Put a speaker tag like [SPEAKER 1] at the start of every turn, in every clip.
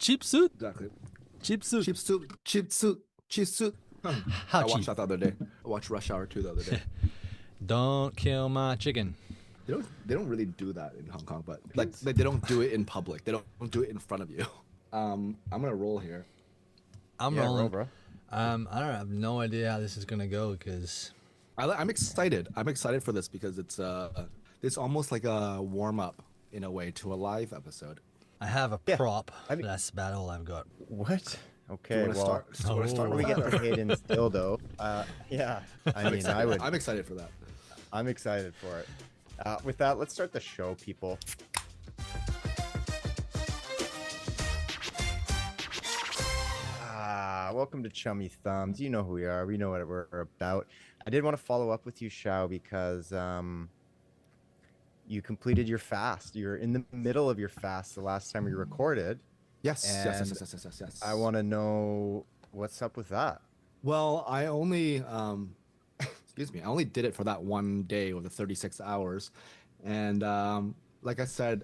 [SPEAKER 1] cheap suit.
[SPEAKER 2] Exactly.
[SPEAKER 1] Cheap suit.
[SPEAKER 2] Cheap suit. Cheap suit. Cheap suit.
[SPEAKER 1] How
[SPEAKER 2] I watched
[SPEAKER 1] cheap?
[SPEAKER 2] that the other day. I watched Rush Hour 2 the other day.
[SPEAKER 1] Don't kill my chicken.
[SPEAKER 2] They don't really do that in Hong Kong, but like they don't do it in public. They don't do it in front of you. I'm gonna roll here.
[SPEAKER 1] I'm
[SPEAKER 3] Yeah,
[SPEAKER 1] rolling.
[SPEAKER 3] roll, bro.
[SPEAKER 1] I don't have no idea how this is gonna go because
[SPEAKER 2] I'm excited. I'm excited for this because it's almost like a warm up in a way to a live episode.
[SPEAKER 1] I have a
[SPEAKER 3] Yeah,
[SPEAKER 1] prop.
[SPEAKER 3] I mean-
[SPEAKER 1] That's about all I've got.
[SPEAKER 3] What?
[SPEAKER 2] Do
[SPEAKER 3] Okay,
[SPEAKER 2] you want to
[SPEAKER 3] well,
[SPEAKER 2] start? Do you want to start
[SPEAKER 1] Oh.
[SPEAKER 3] we
[SPEAKER 2] with
[SPEAKER 3] get
[SPEAKER 2] that,
[SPEAKER 3] to
[SPEAKER 2] or-
[SPEAKER 3] Hayden's dildo. Yeah, I mean, I would.
[SPEAKER 2] I'm excited for that.
[SPEAKER 3] I'm excited for it. With that, let's start the show, people. Welcome to Chummy Thumbs. You know who we are. We know what we're about. I did want to follow up with you, Shao, because you completed your fast. You're in the middle of your fast the last time we recorded.
[SPEAKER 2] Yes.
[SPEAKER 3] I want to know what's up with that.
[SPEAKER 2] Well, I only excuse me, I only did it for that one day with the 36 hours, and like I said,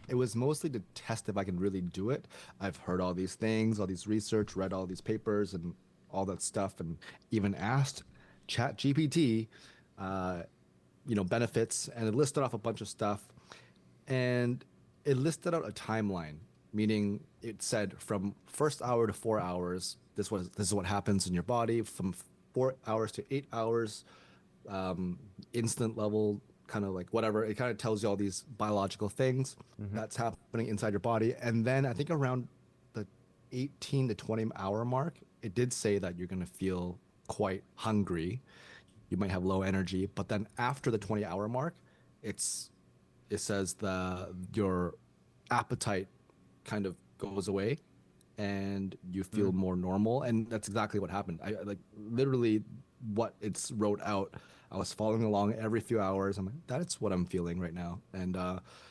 [SPEAKER 2] it was mostly to test if I can really do it. I've heard all these things, all these research, read all these papers and all that stuff, and even asked Chat GPT, benefits, and it listed off a bunch of stuff, and it listed out a timeline, meaning it said from first hour to 4 hours, this is what happens in your body. From 4 hours to 8 hours, instant level, kind of like whatever. It kind of tells you all these biological things that's happening inside your body. And then I think around the 18 to 20 hour mark, it did say that you're going to feel quite hungry. You might have low energy, but then after the 20-hour mark, it says your appetite kind of goes away and you feel more normal, and that's exactly what happened. I like literally what it's wrote out. I was following along every few hours. I'm like, that's what I'm feeling right now. And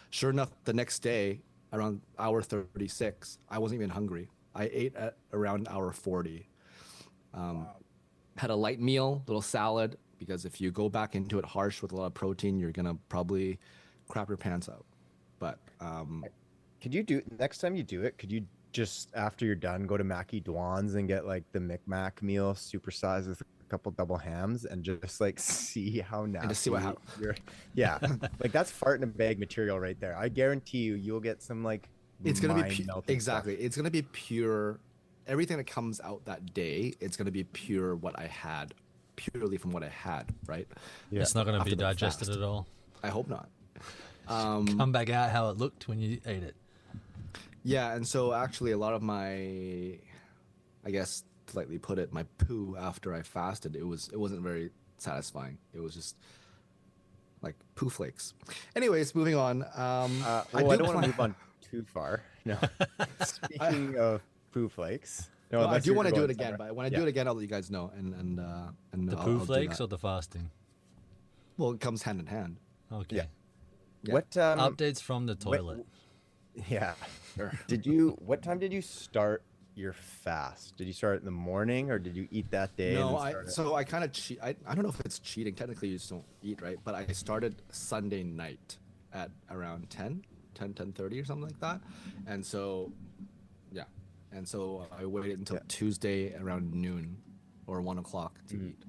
[SPEAKER 2] sure enough, the next day around hour 36, I wasn't even hungry. I ate at around hour 40. Had a light meal, little salad, because if you go back into it harsh with a lot of protein, you're gonna probably crap your pants out. But
[SPEAKER 3] Could you do next time you do it? Could you just after you're done go to Mackie Dwan's and get like the Micmac meal supersized with a couple double hams and just like see how nasty?
[SPEAKER 2] And just see what happens.
[SPEAKER 3] Yeah, like that's fart in a bag material right there. I guarantee you'll get some like.
[SPEAKER 2] It's gonna be
[SPEAKER 3] mind-melting
[SPEAKER 2] exactly.
[SPEAKER 3] stuff.
[SPEAKER 2] It's gonna be pure. Everything that comes out that day, it's gonna be pure what I had, purely from what I had. Right.
[SPEAKER 3] Yeah.
[SPEAKER 1] It's not going to
[SPEAKER 2] After
[SPEAKER 1] be
[SPEAKER 2] the
[SPEAKER 1] digested
[SPEAKER 2] fast.
[SPEAKER 1] at all.
[SPEAKER 2] I hope not.
[SPEAKER 1] Come back out how it looked when you ate it.
[SPEAKER 2] Yeah, and so actually a lot of my, I guess to lightly put it, my poo after I fasted, it wasn't very satisfying. It was just like poo flakes. Anyways, moving on.
[SPEAKER 3] I don't want to move on too far. No. Speaking of poo flakes. No,
[SPEAKER 2] Well, I
[SPEAKER 3] unless
[SPEAKER 2] do
[SPEAKER 3] you're
[SPEAKER 2] want to do
[SPEAKER 3] going
[SPEAKER 2] it again,
[SPEAKER 3] somewhere.
[SPEAKER 2] but when I
[SPEAKER 3] Yeah.
[SPEAKER 2] do it again, I'll let you guys know. And
[SPEAKER 1] The
[SPEAKER 2] I'll
[SPEAKER 1] poo
[SPEAKER 2] do
[SPEAKER 1] flakes
[SPEAKER 2] that.
[SPEAKER 1] or the fasting?
[SPEAKER 2] Well, it comes hand in hand.
[SPEAKER 1] Okay.
[SPEAKER 3] Yeah.
[SPEAKER 2] Yeah.
[SPEAKER 3] What
[SPEAKER 1] Updates from the toilet.
[SPEAKER 3] Yeah.
[SPEAKER 2] Sure.
[SPEAKER 3] What time did you start your fast? Did you start in the morning or did you eat that day?
[SPEAKER 2] No,
[SPEAKER 3] and then start it?
[SPEAKER 2] I kind of cheat. I don't know if it's cheating. Technically, you just don't eat, right? But I started Sunday night at around 10:30 or something like that. And so, yeah. And so I waited until Tuesday around noon or 1 o'clock to eat.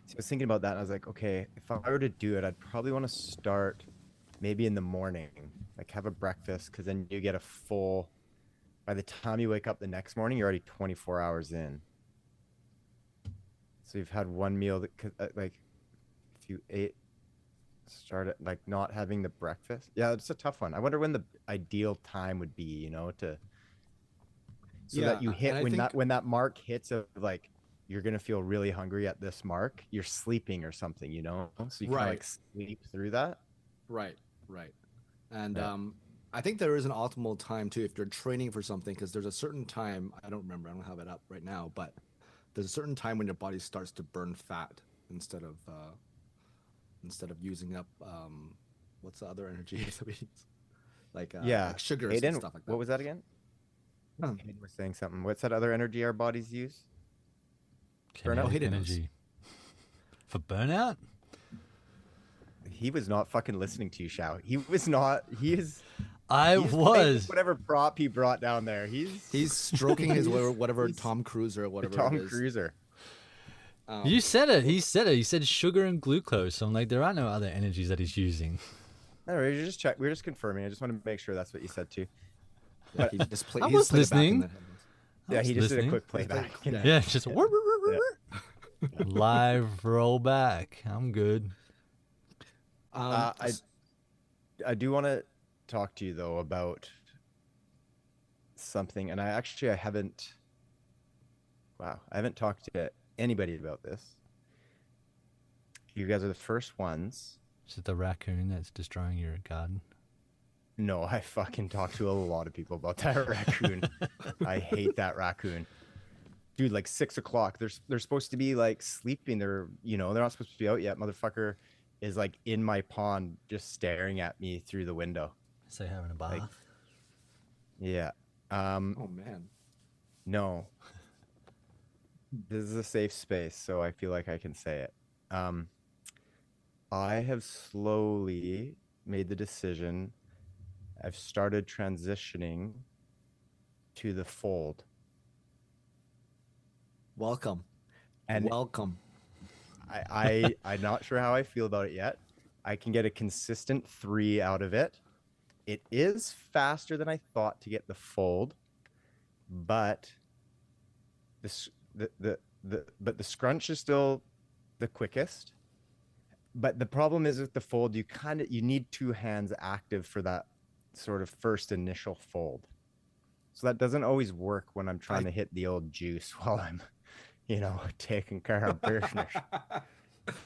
[SPEAKER 3] So I was thinking about that and I was like, okay, if I were to do it, I'd probably want to start maybe in the morning, like have a breakfast, because then you get a full, by the time you wake up the next morning, you're already 24 hours in. So you've had one meal that could, like, if you start at like not having the breakfast. Yeah, it's a tough one. I wonder when the ideal time would be, so that you hit when that mark hits of like, you're going to feel really hungry at this mark, you're sleeping or something, so you can like sleep through that.
[SPEAKER 2] Right. And I think there is an optimal time too if you're training for something, because there's a certain time, I don't remember, I don't have it up right now, but there's a certain time when your body starts to burn fat instead of using up what's the other energy that we use? Like sugars
[SPEAKER 3] Hayden,
[SPEAKER 2] and stuff like that.
[SPEAKER 3] what was that again? Hayden was saying something. What's that other energy our bodies use?
[SPEAKER 1] Kinetic
[SPEAKER 2] Hayden knows.
[SPEAKER 1] energy. For burnout?
[SPEAKER 3] He was not fucking listening to you, Shao. He was not. He is.
[SPEAKER 1] I
[SPEAKER 3] He's playing with
[SPEAKER 1] was.
[SPEAKER 3] whatever prop he brought down there.
[SPEAKER 2] He's stroking his whatever
[SPEAKER 3] he's
[SPEAKER 2] Tom Cruise or
[SPEAKER 3] the
[SPEAKER 2] whatever
[SPEAKER 3] Tom
[SPEAKER 2] it is.
[SPEAKER 3] Cruiser.
[SPEAKER 1] You said it. He said it. He said sugar and glucose. So I'm like, there are no other energies that he's using.
[SPEAKER 3] No, we're just check. We're just confirming. I just want to make sure that's what you said too.
[SPEAKER 2] Yeah, he just
[SPEAKER 1] I was listening.
[SPEAKER 3] Yeah, he just did a
[SPEAKER 1] listening.
[SPEAKER 3] quick playback.
[SPEAKER 1] Yeah, just live rollback. I'm good.
[SPEAKER 3] I do want to talk to you though about something, and I haven't. Wow, I haven't talked to anybody about this. You guys are the first ones.
[SPEAKER 1] Is it the raccoon that's destroying your garden?
[SPEAKER 3] No, I fucking talked to a lot of people about that raccoon. I hate that raccoon. Dude, like 6 o'clock. They're supposed to be like sleeping. They're not supposed to be out yet. Motherfucker is like in my pond just staring at me through the window.
[SPEAKER 1] Say having a bath.
[SPEAKER 3] Like, yeah.
[SPEAKER 2] Oh man.
[SPEAKER 3] No. This is a safe space, so I feel like I can say it. I have slowly made the decision. I've started transitioning to the fold.
[SPEAKER 2] Welcome.
[SPEAKER 3] And
[SPEAKER 2] welcome.
[SPEAKER 3] I'm not sure how I feel about it yet. I can get a consistent 3 out of it. It is faster than I thought to get the fold, but the scrunch is still the quickest. But the problem is with the fold, you need 2 hands active for that sort of first initial fold. So that doesn't always work when I'm trying to hit the old juice while I'm, taking care of business.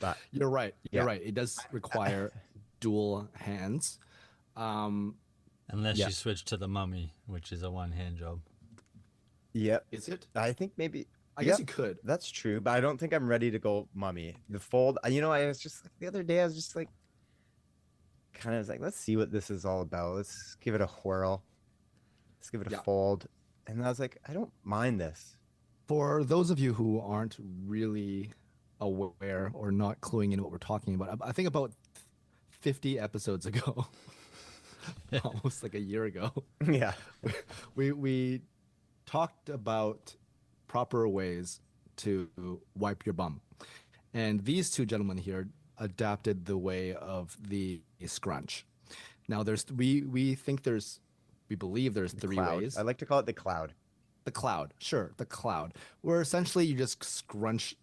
[SPEAKER 3] But
[SPEAKER 2] You're right. You're right. It does require dual hands.
[SPEAKER 1] Unless you switch to the mummy, which is a one-hand job.
[SPEAKER 3] Yep.
[SPEAKER 2] Is it?
[SPEAKER 3] I think maybe.
[SPEAKER 2] I guess you could.
[SPEAKER 3] That's true, but I don't think I'm ready to go mummy. The fold, I was just like the other day, I was just like, kind of like, let's see what this is all about. Let's give it a whirl. Let's give it a fold. And I was like, I don't mind this.
[SPEAKER 2] For those of you who aren't really aware or not cluing into what we're talking about, I think about 50 episodes ago, almost like a year ago,
[SPEAKER 3] Yeah.
[SPEAKER 2] we talked about proper ways to wipe your bum. And these two gentlemen here adapted the way of the scrunch. Now we believe there's 3 ways.
[SPEAKER 3] I like to call it the cloud.
[SPEAKER 2] The cloud, sure, the cloud. Where essentially you just scrunch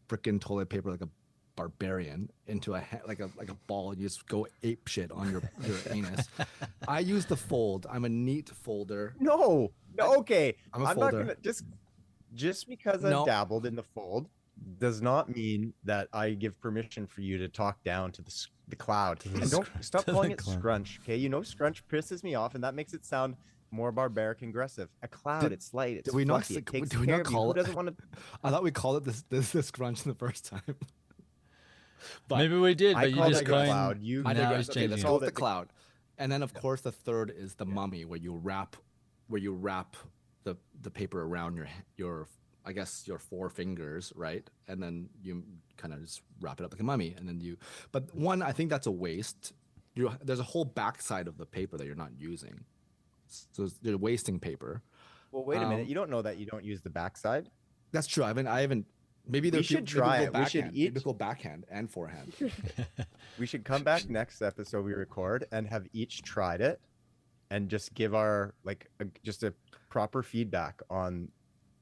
[SPEAKER 2] freaking toilet paper like a barbarian into like a ball, and you just go ape shit on your anus. I use the fold. I'm a neat folder.
[SPEAKER 3] No, okay.
[SPEAKER 2] I'm a
[SPEAKER 3] not
[SPEAKER 2] folder.
[SPEAKER 3] gonna just because I've dabbled in the fold does not mean that I give permission for you to talk down to the cloud. And don't stop calling it scrunch, okay? Scrunch pisses me off, and that makes it sound more barbaric and aggressive. A cloud, it's light, it's fluffy, it takes care of you. Who doesn't want to?
[SPEAKER 2] I thought we called it this scrunch the first time.
[SPEAKER 1] But maybe we did, but you just going.
[SPEAKER 3] Cloud.
[SPEAKER 2] Okay, let's go with the cloud, and then of course the third is the mummy, where you wrap the paper around your I guess your 4 fingers, right? And then you kind of just wrap it up like a mummy, and then but one, I think that's a waste. There's a whole backside of the paper that you're not using, so you're wasting paper.
[SPEAKER 3] Well, wait a minute. You don't know that you don't use the backside.
[SPEAKER 2] That's true. I haven't. Maybe
[SPEAKER 3] we should try it. We should
[SPEAKER 2] maybe go backhand and forehand.
[SPEAKER 3] We should come back next episode we record and have each tried it, and just give our just a proper feedback on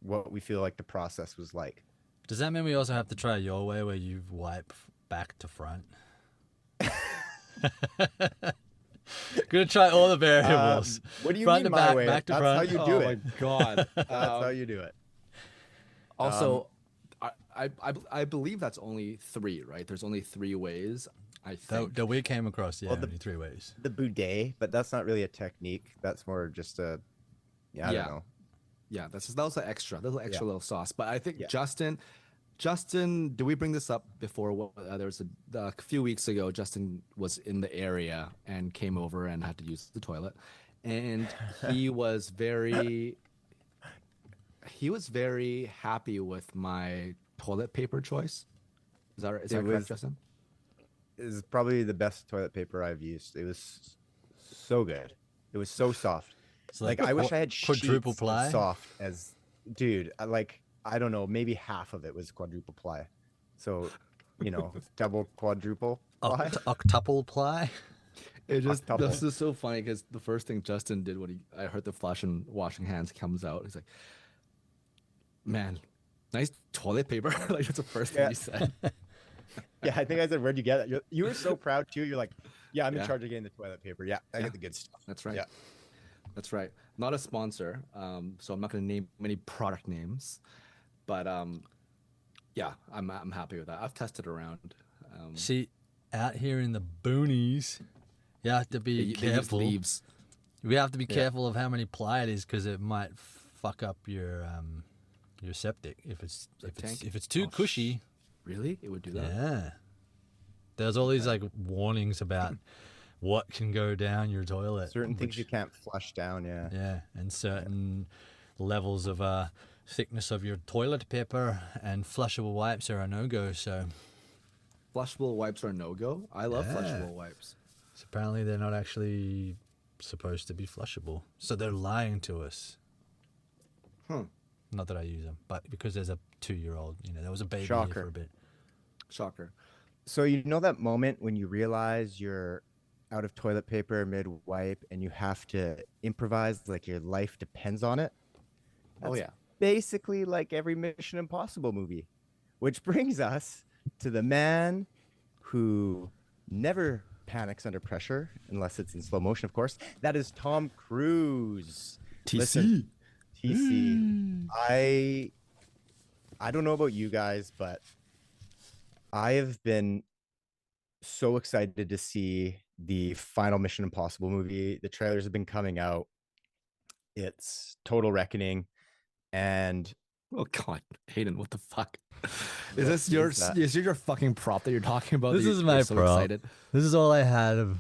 [SPEAKER 3] what we feel like the process was like.
[SPEAKER 1] Does that mean we also have to try your way, where you wipe back to front? Gonna try all the variables.
[SPEAKER 3] What do you
[SPEAKER 1] front
[SPEAKER 3] mean
[SPEAKER 1] to
[SPEAKER 3] my
[SPEAKER 1] back,
[SPEAKER 3] way?
[SPEAKER 1] back to
[SPEAKER 3] That's
[SPEAKER 1] front.
[SPEAKER 3] how you do it.
[SPEAKER 2] Oh my god.
[SPEAKER 3] That's how you do it.
[SPEAKER 2] Also, I believe that's only 3, right? There's only 3 ways. I think
[SPEAKER 1] that we came across,
[SPEAKER 3] Well,
[SPEAKER 1] only 3 ways.
[SPEAKER 3] The boudet, but that's not really a technique. That's more just a, I don't know.
[SPEAKER 2] Yeah, that was an extra little sauce. But I think
[SPEAKER 3] Yeah.
[SPEAKER 2] Justin, did we bring this up before? There was a few weeks ago. Justin was in the area and came over and had to use the toilet, and he was very happy with my toilet paper choice. Is that correct, Justin?
[SPEAKER 3] It is probably the best toilet paper I've used. It was so good. It was so soft.
[SPEAKER 1] So
[SPEAKER 3] Like I wish I had
[SPEAKER 1] quadruple
[SPEAKER 3] sheets
[SPEAKER 1] ply.
[SPEAKER 3] as soft as, dude. I don't know, maybe half of it was quadruple ply. So, double quadruple ply.
[SPEAKER 1] Octuple ply.
[SPEAKER 3] Octuple.
[SPEAKER 2] This is so funny because the first thing Justin did when I heard the flash and washing hands comes out, he's like, "Man, nice toilet paper." Like that's the first thing
[SPEAKER 3] Yeah.
[SPEAKER 2] he said.
[SPEAKER 3] Yeah, I think I said, "Where'd you get it?" You were so proud too. You're like, "Yeah, I'm in
[SPEAKER 2] Yeah.
[SPEAKER 3] charge of getting the toilet paper. Yeah, I
[SPEAKER 2] Yeah.
[SPEAKER 3] get the good stuff."
[SPEAKER 2] That's right.
[SPEAKER 3] Yeah.
[SPEAKER 2] That's right. Not a sponsor, so I'm not going to name any product names, but yeah, I'm happy with that. I've tested around.
[SPEAKER 1] See, out here in the boonies, you have to be
[SPEAKER 2] they use
[SPEAKER 1] careful.
[SPEAKER 2] leaves.
[SPEAKER 1] We have to be careful of how many ply it is because it might fuck up your septic if it's too cushy.
[SPEAKER 2] Really? It would do that?
[SPEAKER 1] Yeah. There's all these like warnings about what can go down your toilet.
[SPEAKER 3] Certain things you can't flush down. Yeah.
[SPEAKER 1] Yeah, and certain levels of thickness of your toilet paper and flushable wipes are a no-go. So
[SPEAKER 2] Flushable wipes are no-go? I love flushable wipes.
[SPEAKER 1] apparently they're not actually supposed to be flushable. So they're lying to us. Not that I use them, but because there's a 2-year-old, there was a baby here for a bit.
[SPEAKER 2] Shocker.
[SPEAKER 3] So that moment when you realize you're out of toilet paper mid-wipe and you have to improvise like your life depends on it?
[SPEAKER 2] Oh yeah.
[SPEAKER 3] Basically like every Mission Impossible movie. Which brings us to the man who never panics under pressure, unless it's in slow motion, of course. That is Tom Cruise.
[SPEAKER 2] TC.
[SPEAKER 3] Listen, TC. I don't know about you guys, but I have been so excited to see the final Mission Impossible movie. The trailers have been coming out. It's Total Reckoning. And
[SPEAKER 2] oh God, Hayden, what the fuck? Is this your fucking prop that you're talking about?
[SPEAKER 1] This is my prop. Excited? This is all I had of.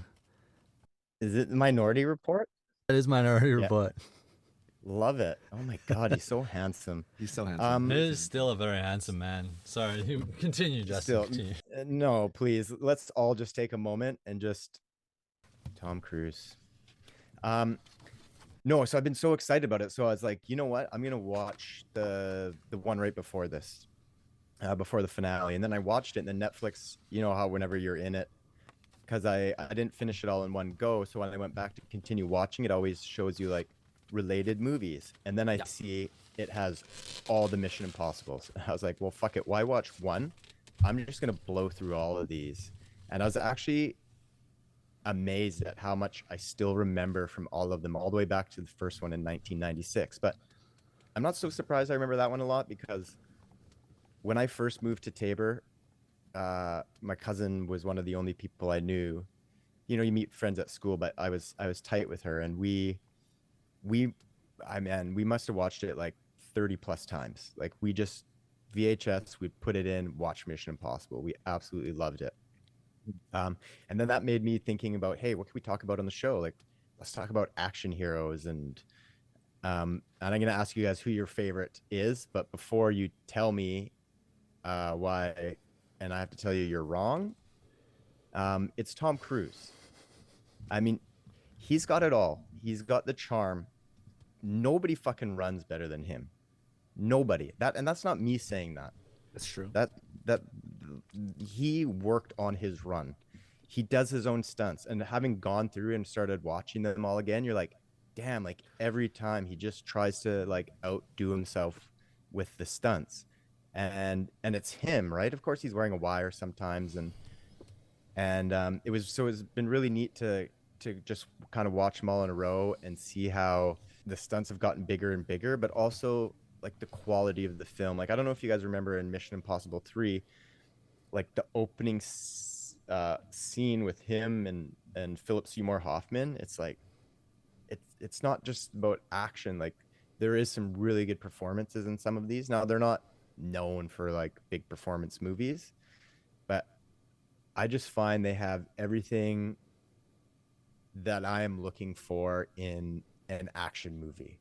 [SPEAKER 3] Is it Minority Report?
[SPEAKER 1] That is Minority Report.
[SPEAKER 3] Love it. Oh my God, he's so handsome.
[SPEAKER 2] He's so handsome.
[SPEAKER 1] He is still a very handsome man. Sorry, continue, Justin. Continue.
[SPEAKER 3] No, please. Let's all just take a moment and just Tom Cruise. No, so I've been so excited about it. So I was like, you know what? I'm gonna watch the one right before this, before the finale. And then I watched it, and then Netflix. You know how whenever you're in it, because I didn't finish it all in one go. So when I went back to continue watching, it always shows you like related movies, and then I see it has all the Mission Impossibles. I was like, well, fuck it, why watch one? I'm just gonna blow through all of these. And I was actually amazed at how much I still remember from all of them, all the way back to the first one in 1996. But I'm not so surprised I remember that one a lot, because when I first moved to Tabor, my cousin was one of the only people I knew. You meet friends at school, but I was tight with her, and we must have watched it like 30 plus times. Like we just VHS, we put it in, watch Mission Impossible. We absolutely loved it. And then that made me thinking about, hey, what can we talk about on the show? Like, let's talk about action heroes. And I'm going to ask you guys who your favorite is. But before you tell me why, and I have to tell you you're wrong, it's Tom Cruise. I mean, he's got it all. He's got the charm. Nobody fucking runs better than him. Nobody. That's not me saying that.
[SPEAKER 2] That's true.
[SPEAKER 3] That he worked on his run. He does his own stunts, and having gone through and started watching them all again, you're like, damn, like every time he just tries to like outdo himself with the stunts. And it's him, right? Of course he's wearing a wire sometimes, and it's been really neat to just kind of watch them all in a row and see how the stunts have gotten bigger and bigger, but also like the quality of the film. Like, I don't know if you guys remember in Mission Impossible 3, like the opening scene with him and Philip Seymour Hoffman. It's like, it's not just about action. Like, there is some really good performances in some of these. Now, they're not known for like big performance movies, but I just find they have everything that I am looking for in an action movie.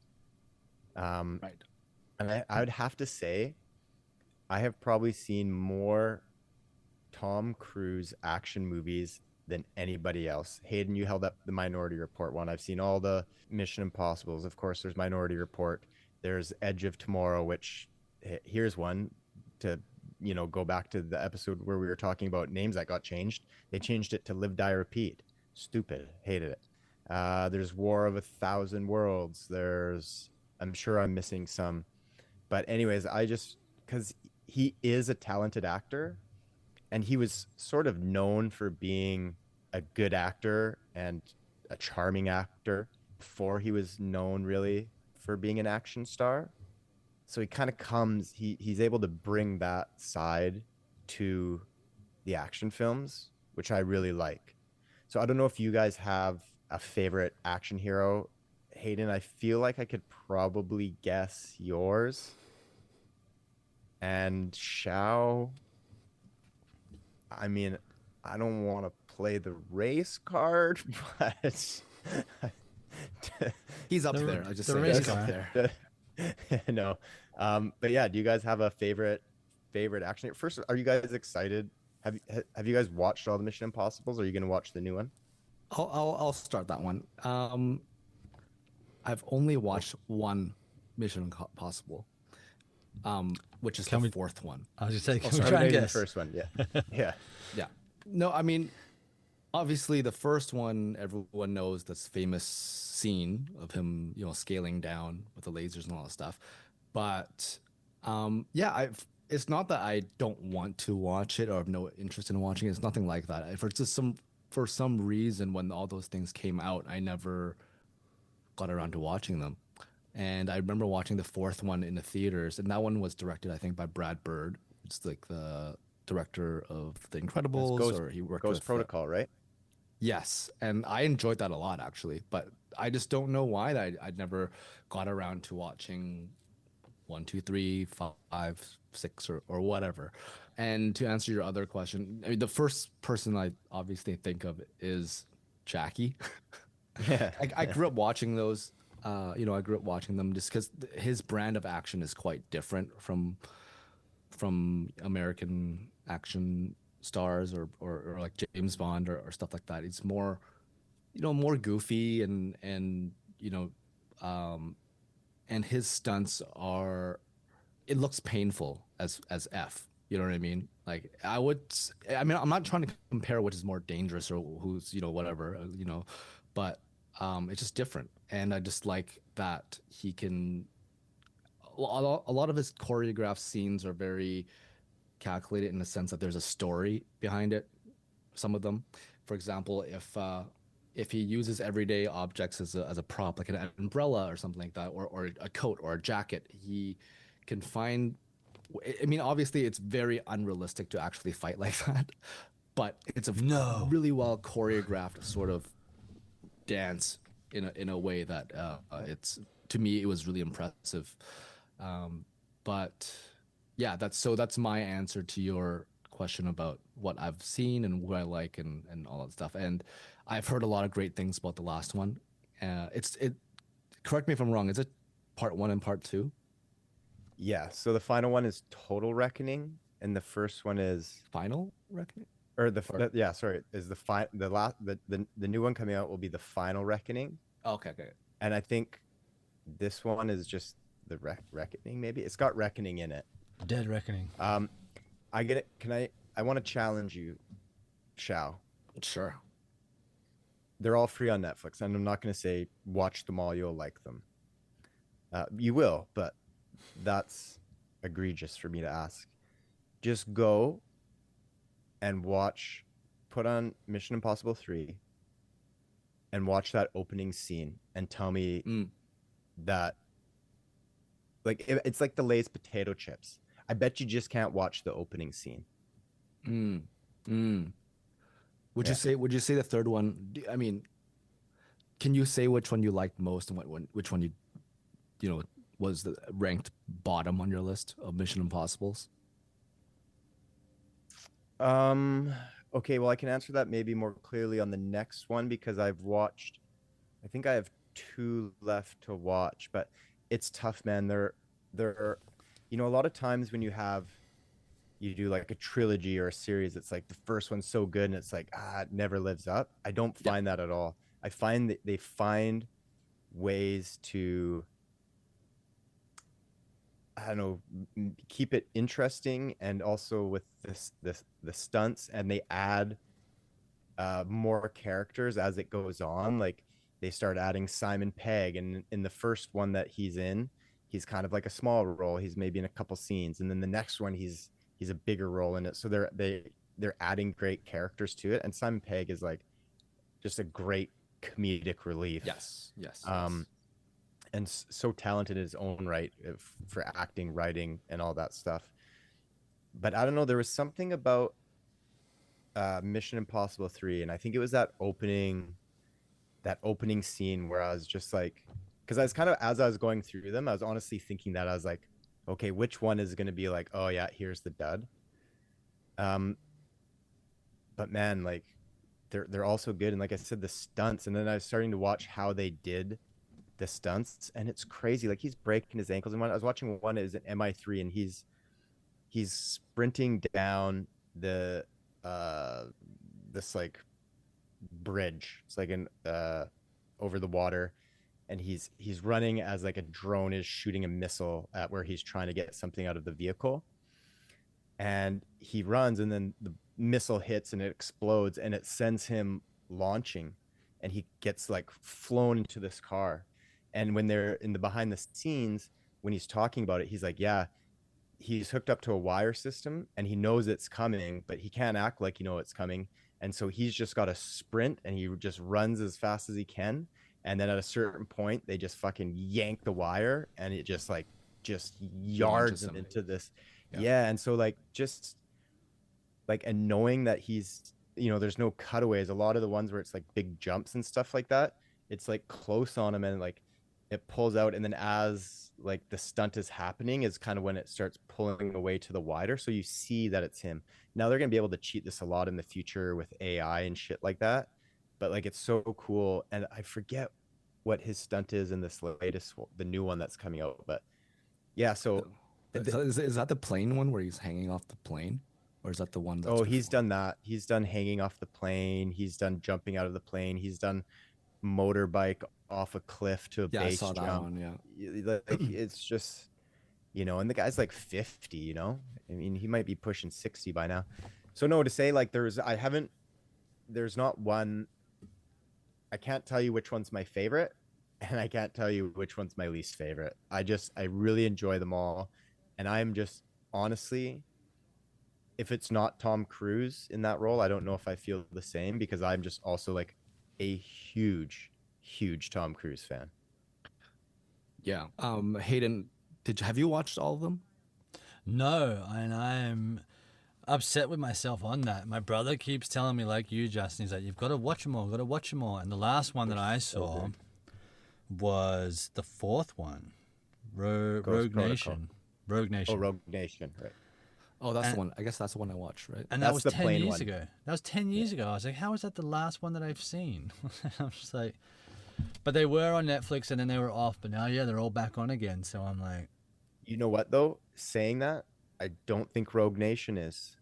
[SPEAKER 2] Right.
[SPEAKER 3] And I would have to say, I have probably seen more Tom Cruise action movies than anybody else. Hayden, you held up the Minority Report one. I've seen all the Mission Impossibles. Of course, there's Minority Report. There's Edge of Tomorrow, which here's one to, you know, go back to the episode where we were talking about names that got changed. They changed it to Live, Die, Repeat. Stupid. Hated it. There's War of 1,000 Worlds. I'm sure I'm missing some. But anyways, because he is a talented actor, and he was sort of known for being a good actor and a charming actor before he was known really for being an action star. So he kind of he's able to bring that side to the action films, which I really like. So I don't know if you guys have a favorite action hero. Hayden, I feel like I could probably guess yours. And Shao, I mean, I don't want to play the race card, but
[SPEAKER 2] he's up there. I just
[SPEAKER 1] the
[SPEAKER 2] say
[SPEAKER 1] race
[SPEAKER 2] he's
[SPEAKER 1] car.
[SPEAKER 2] up there.
[SPEAKER 3] No. But yeah, do you guys have a favorite action? First, are you guys excited? Have you guys watched all the Mission Impossibles? Or are you going to watch the new one?
[SPEAKER 2] I'll start that one. I've only watched one Mission Impossible, which is the fourth one.
[SPEAKER 1] I was just saying,
[SPEAKER 3] Sorry,
[SPEAKER 1] try and
[SPEAKER 3] maybe the
[SPEAKER 1] guess.
[SPEAKER 3] first one. Yeah.
[SPEAKER 2] Yeah. No, I mean, obviously the first one, everyone knows this famous scene of him, you know, scaling down with the lasers and all that stuff. But yeah, it's not that I don't want to watch it or have no interest in watching it. It's nothing like that. For some reason, when all those things came out, I never got around to watching them. And I remember watching the fourth one in the theaters, and that one was directed, I think, by Brad Bird. It's like the director of The Incredibles, or he worked
[SPEAKER 3] Ghost
[SPEAKER 2] with
[SPEAKER 3] Protocol, right?
[SPEAKER 2] Yes, and I enjoyed that a lot actually, but I just don't know why I never got around to watching 1, 2, 3, 5, 6, or whatever. And to answer your other question, I mean, the first person I obviously think of is Jackie.
[SPEAKER 3] Yeah.
[SPEAKER 2] I grew up watching those. You know, I grew up watching them just because his brand of action is quite different from American action stars or like James Bond or stuff like that. It's more, you know, more goofy and you know, and his stunts it looks painful as F. You know what I mean? Like I mean, I'm not trying to compare which is more dangerous or who's, you know, whatever, you know, but it's just different. And I just like that he can, a lot of his choreographed scenes are very calculated in the sense that there's a story behind it. Some of them, for example, if he uses everyday objects as a prop, like an umbrella or something like that, or a coat or a jacket, he can find. I mean, obviously, it's very unrealistic to actually fight like that, but it's a really well choreographed sort of dance in a way that it's, to me, it was really impressive. But yeah, that's my answer to your question about what I've seen and what I like and all that stuff. And I've heard a lot of great things about the last one. Correct me if I'm wrong. Is it part 1 and part 2?
[SPEAKER 3] Yeah. So the final one is Total Reckoning, and the first one is
[SPEAKER 2] Final Reckoning.
[SPEAKER 3] Or is the new one coming out will be the Final Reckoning.
[SPEAKER 2] Okay.
[SPEAKER 3] And I think this one is just the Reckoning. Maybe it's got Reckoning in it.
[SPEAKER 1] Dead Reckoning.
[SPEAKER 3] I get it. I want to challenge you, Shao.
[SPEAKER 2] Sure.
[SPEAKER 3] They're all free on Netflix, and I'm not going to say watch them all. You'll like them. You will, but that's egregious for me to ask. Just go and put on Mission Impossible 3 and watch that opening scene and tell me that, like, it's like the Lay's potato chips. I bet you just can't watch the opening scene.
[SPEAKER 2] Would you say the third one? I mean, can you say which one you liked most and which one you know was ranked bottom on your list of Mission Impossibles?
[SPEAKER 3] Okay, well, I can answer that maybe more clearly on the next one because I think I have 2 left to watch, but it's tough, man. They're, you know, a lot of times when you have you do like a trilogy or a series, it's like the first one's so good and it's like it never lives up. I don't find that at all. I find that they find ways to, I don't know, keep it interesting, and also with the stunts, and they add more characters as it goes on. Like they start adding Simon Pegg, and in the first one that he's in, he's kind of like a small role. He's maybe in a couple scenes, and then the next one he's a bigger role in it. So they're adding great characters to it, and Simon Pegg is like just a great comedic relief.
[SPEAKER 2] Yes.
[SPEAKER 3] And so talented in his own right for acting, writing, and all that stuff. But I don't know, there was something about Mission Impossible 3, and I think it was that opening scene where I was just like, because I was kind of, as I was going through them, I was honestly thinking that I was like, okay, which one is going to be like, oh yeah, here's the dud. But man, like they're also good, and like I said, the stunts, and then I was starting to watch how they did the stunts, and it's crazy. Like he's breaking his ankles, and I was watching one is an MI3, and he's sprinting down the this like bridge. It's like an over the water, and he's running as like a drone is shooting a missile at where he's trying to get something out of the vehicle, and he runs, and then the missile hits and it explodes, and it sends him launching, and he gets like flown into this car. And when they're in the behind the scenes, when he's talking about it, he's like, yeah, he's hooked up to a wire system and he knows it's coming, but he can't act like it's coming. And so he's just got to sprint, and he just runs as fast as he can. And then at a certain point, they just fucking yank the wire, and it just yards him into this. Yeah. And so like, just like, and knowing that he's, there's no cutaways. A lot of the ones where it's like big jumps and stuff like that, it's like close on him, and like it pulls out, and then as like the stunt is happening is kind of when it starts pulling away to the wider, so you see that it's him. Now they're gonna be able to cheat this a lot in the future with AI and shit like that, but like it's so cool. And I forget what his stunt is in this latest, the new one that's coming out, but yeah. So
[SPEAKER 2] is that the plane one where he's hanging off the plane, or is that the one that's
[SPEAKER 3] he's done that. He's done hanging off the plane, he's done jumping out of the plane, he's done motorbike off a cliff to a base
[SPEAKER 2] jump. That one,
[SPEAKER 3] like, it's just, and the guy's like 50, I mean, he might be pushing 60 by now. So no, to say like there's not one, I can't tell you which one's my favorite, and I can't tell you which one's my least favorite. I really enjoy them all. And I'm just, honestly, if it's not Tom Cruise in that role, I don't know if I feel the same, because I'm just also like a huge Tom Cruise fan.
[SPEAKER 2] Yeah. Hayden, have you watched all of them?
[SPEAKER 1] No, and I'm upset with myself on that. My brother keeps telling me, like you, Justin, he's like, you've got to watch them all. And the last one that I saw was the fourth one, Rogue Nation.
[SPEAKER 3] Oh, Rogue Nation, right.
[SPEAKER 2] Oh, that's the one. I guess that's the one I watched, right?
[SPEAKER 1] And that was 10 years ago. That was 10 years ago. I was like, how is that the last one that I've seen? I'm just like, but they were on Netflix, and then they were off. But now, yeah, they're all back on again. So I'm like,
[SPEAKER 3] you know what though? Saying that, I don't think Rogue Nation is,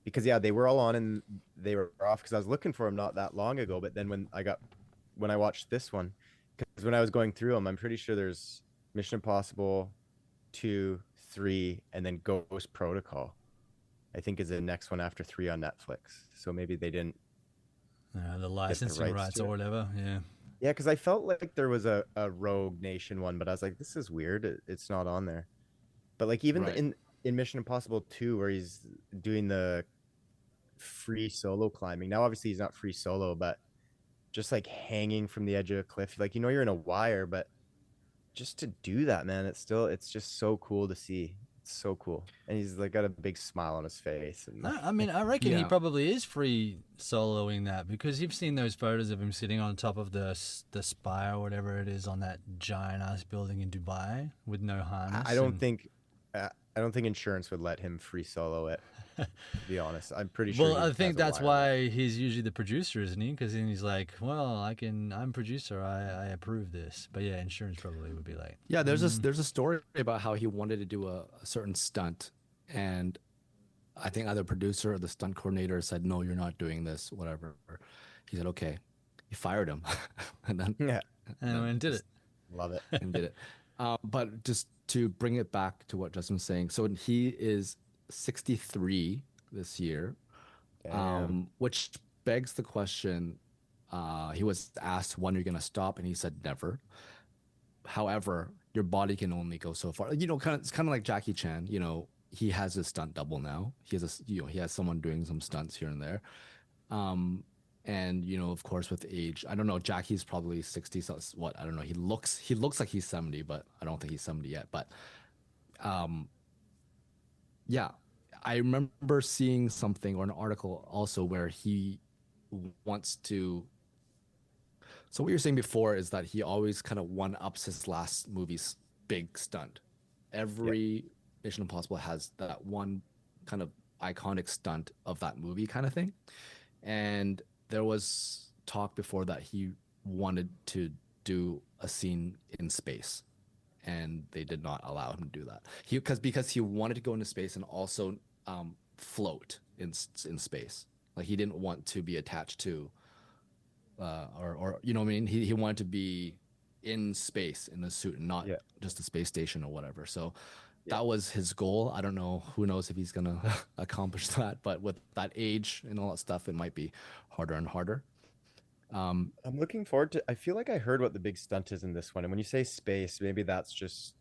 [SPEAKER 3] because yeah, they were all on and they were off, because I was looking for them not that long ago. But then when I watched this one, because when I was going through them, I'm pretty sure there's Mission Impossible 2, 3, and then Ghost Protocol, I think, is the next one after 3 on Netflix. So maybe they didn't
[SPEAKER 1] the licensing rights or whatever.
[SPEAKER 3] Yeah, because I felt like there was a Rogue Nation one, but I was like, this is weird, it's not on there. But like even in Mission Impossible 2, where he's doing the free solo climbing, now obviously he's not free solo, but just like hanging from the edge of a cliff, like you're in a wire, but just to do that, man, it's just so cool to see. It's so cool. And he's like got a big smile on his face. And
[SPEAKER 1] I mean, I reckon he probably is free soloing that, because you've seen those photos of him sitting on top of the spire or whatever it is on that giant ass building in Dubai with no harness.
[SPEAKER 3] I don't think insurance would let him free solo it, to be honest. I'm pretty sure.
[SPEAKER 1] Well, I think that's why he's usually the producer, isn't he? Because then he's like, well, I'm producer, I approve this. But yeah, insurance probably would be like,
[SPEAKER 2] yeah, there's a story about how he wanted to do a certain stunt, and I think either producer or the stunt coordinator said, "No, you're not doing this." Whatever. He said, "Okay." He fired him, and then
[SPEAKER 3] Yeah,
[SPEAKER 1] And did it.
[SPEAKER 3] love it.
[SPEAKER 2] and did it. But just to bring it back to what Justin was saying, so he is 63 this year,
[SPEAKER 3] Damn.
[SPEAKER 2] which begs the question. He was asked when you're gonna stop, and he said never. However, your body can only go so far. You know, it's kind of like Jackie Chan. You know, he has a stunt double now. He has he has someone doing some stunts here and there. Um, and you know, of course, with age, I don't know. Jackie's probably 60. So what? I don't know. He looks like he's 70, but I don't think he's 70 yet. But yeah, I remember seeing something or an article also where he wants to. So what you're saying before is that he always kind of one ups his last movie's big stunt.
[SPEAKER 3] Yeah.
[SPEAKER 2] Every Mission Impossible has that one kind of iconic stunt of that movie kind of thing. And there was talk before that he wanted to do a scene in space, and they did not allow him to do that. Because he wanted to go into space and also float in space. Like he didn't want to be attached to or you know what I mean? He wanted to be in space in a suit and not
[SPEAKER 3] Yeah.
[SPEAKER 2] just a space station or whatever. So
[SPEAKER 3] Yeah.
[SPEAKER 2] that was his goal. I don't know. Who knows if he's gonna accomplish that? But with that age and all that stuff, it might be harder and harder.
[SPEAKER 3] I'm looking forward to. I feel like I heard what the big stunt is in this one, and when you say space, maybe that's just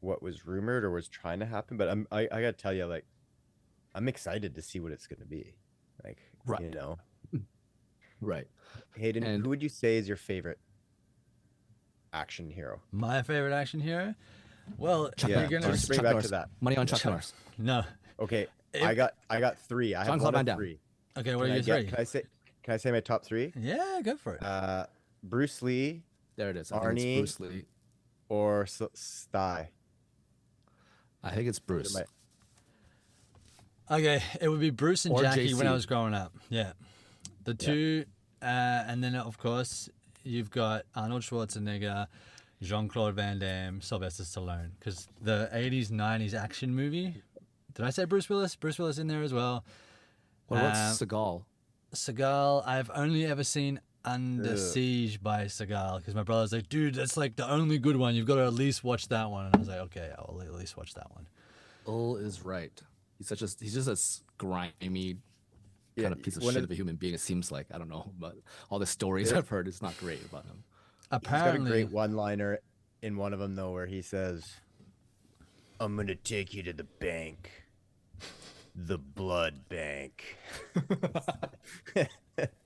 [SPEAKER 3] what was rumored or was trying to happen. But I gotta tell you, like, I'm excited to see what it's gonna be. Like,
[SPEAKER 2] Right.
[SPEAKER 3] you know,
[SPEAKER 2] Right.
[SPEAKER 3] Hayden,
[SPEAKER 2] And-
[SPEAKER 3] who would you say is your favorite action hero?
[SPEAKER 1] My favorite action hero? Well,
[SPEAKER 2] Chuck
[SPEAKER 1] you're
[SPEAKER 3] Yeah,
[SPEAKER 2] Norris.
[SPEAKER 1] gonna
[SPEAKER 3] let's bring
[SPEAKER 2] Chuck
[SPEAKER 3] back to
[SPEAKER 2] Norris.
[SPEAKER 3] that.
[SPEAKER 2] Money on Chuck
[SPEAKER 1] Chuck-
[SPEAKER 2] Norris.
[SPEAKER 1] no.
[SPEAKER 3] Okay,
[SPEAKER 1] If-
[SPEAKER 3] I got three. I have
[SPEAKER 2] Jean-Claude
[SPEAKER 3] one
[SPEAKER 2] Van
[SPEAKER 3] of
[SPEAKER 2] Damme.
[SPEAKER 3] three.
[SPEAKER 1] Okay, what
[SPEAKER 3] Can
[SPEAKER 1] are
[SPEAKER 3] I
[SPEAKER 1] your
[SPEAKER 3] get-
[SPEAKER 1] three?
[SPEAKER 3] Can I say my top three?
[SPEAKER 1] Yeah, go for it.
[SPEAKER 3] Bruce Lee
[SPEAKER 2] There it is. I think
[SPEAKER 3] Arnie.
[SPEAKER 2] it's Bruce Lee.
[SPEAKER 3] or Sty?
[SPEAKER 2] I think it's Bruce.
[SPEAKER 3] My-
[SPEAKER 1] Okay, it would be Bruce and
[SPEAKER 2] Or
[SPEAKER 1] Jackie when I
[SPEAKER 2] JC.
[SPEAKER 1] was growing up. Yeah. The two, and then of course, you've got Arnold Schwarzenegger, Jean-Claude Van Damme, Sylvester Stallone. Because the 80s, 90s action movie, did I say Bruce Willis? Bruce Willis in there as well.
[SPEAKER 2] What about Seagal?
[SPEAKER 1] Seagal, I've only ever seen Under
[SPEAKER 3] Ugh.
[SPEAKER 1] Siege by Seagal because my brother's like, dude, that's like the only good one. You've got to at least watch that one. And I was like, okay, I'll at least watch that one.
[SPEAKER 2] Earl is right. He's just a grimy
[SPEAKER 3] Yeah,
[SPEAKER 2] kind of piece of
[SPEAKER 3] one
[SPEAKER 2] shit
[SPEAKER 3] of-
[SPEAKER 2] of a human being. It seems like I don't know, but all the stories
[SPEAKER 3] Yeah.
[SPEAKER 2] I've heard, it's not great about him.
[SPEAKER 3] He's got a
[SPEAKER 1] Apparently,
[SPEAKER 3] great one-liner in one of them though, where he says, "I'm gonna take you to the bank, the blood bank."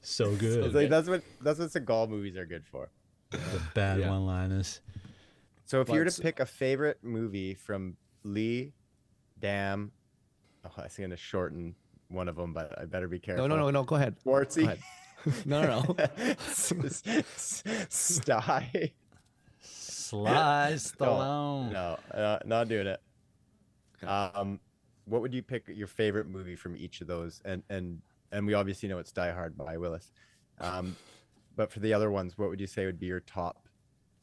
[SPEAKER 1] so
[SPEAKER 3] It's
[SPEAKER 1] good.
[SPEAKER 3] like, that's what Seagal movies are good for.
[SPEAKER 1] The bad
[SPEAKER 2] Yeah.
[SPEAKER 1] one-liners.
[SPEAKER 3] So if you were
[SPEAKER 2] But-
[SPEAKER 3] to pick a favorite movie from Lee, Dam, I was going to shorten one of them, but I better be careful.
[SPEAKER 2] No. Go ahead. Go
[SPEAKER 3] Schwartzy.
[SPEAKER 2] ahead. No.
[SPEAKER 3] Sty.
[SPEAKER 1] Sly Stallone.
[SPEAKER 3] No, not doing it.
[SPEAKER 2] Okay.
[SPEAKER 3] What would you pick your favorite movie from each of those? And we obviously know it's Die Hard by Willis. But for the other ones, what would you say would be your top?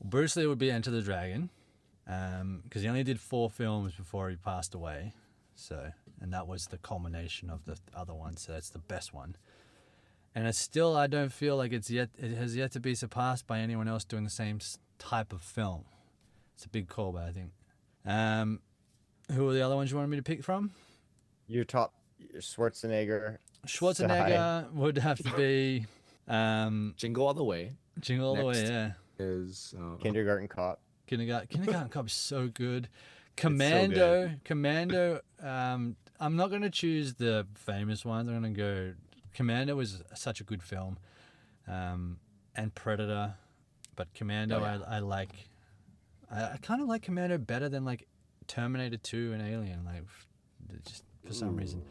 [SPEAKER 1] Bruce Lee would be Enter the Dragon, because he only did 4 films before he passed away. So, and that was the culmination of the other one. So that's the best one. And it's still, I don't feel like it has yet to be surpassed by anyone else doing the same type of film. It's a big call, but I think. Who are the other ones you wanted me to pick from?
[SPEAKER 3] Your top
[SPEAKER 2] Uh,
[SPEAKER 3] Schwarzenegger.
[SPEAKER 1] Schwarzenegger would have to be
[SPEAKER 2] Jingle All the Way
[SPEAKER 1] Jingle All the Way,
[SPEAKER 2] Next.
[SPEAKER 1] yeah.
[SPEAKER 2] is
[SPEAKER 3] Kindergarten Cop.
[SPEAKER 1] Kindergarten Cop is so good. Commando. I'm not going to choose the famous ones. I'm going to go. Commando was such a good film, and Predator, but Commando I like. I kind of like Commando better than like Terminator 2 and Alien, like just for some reason.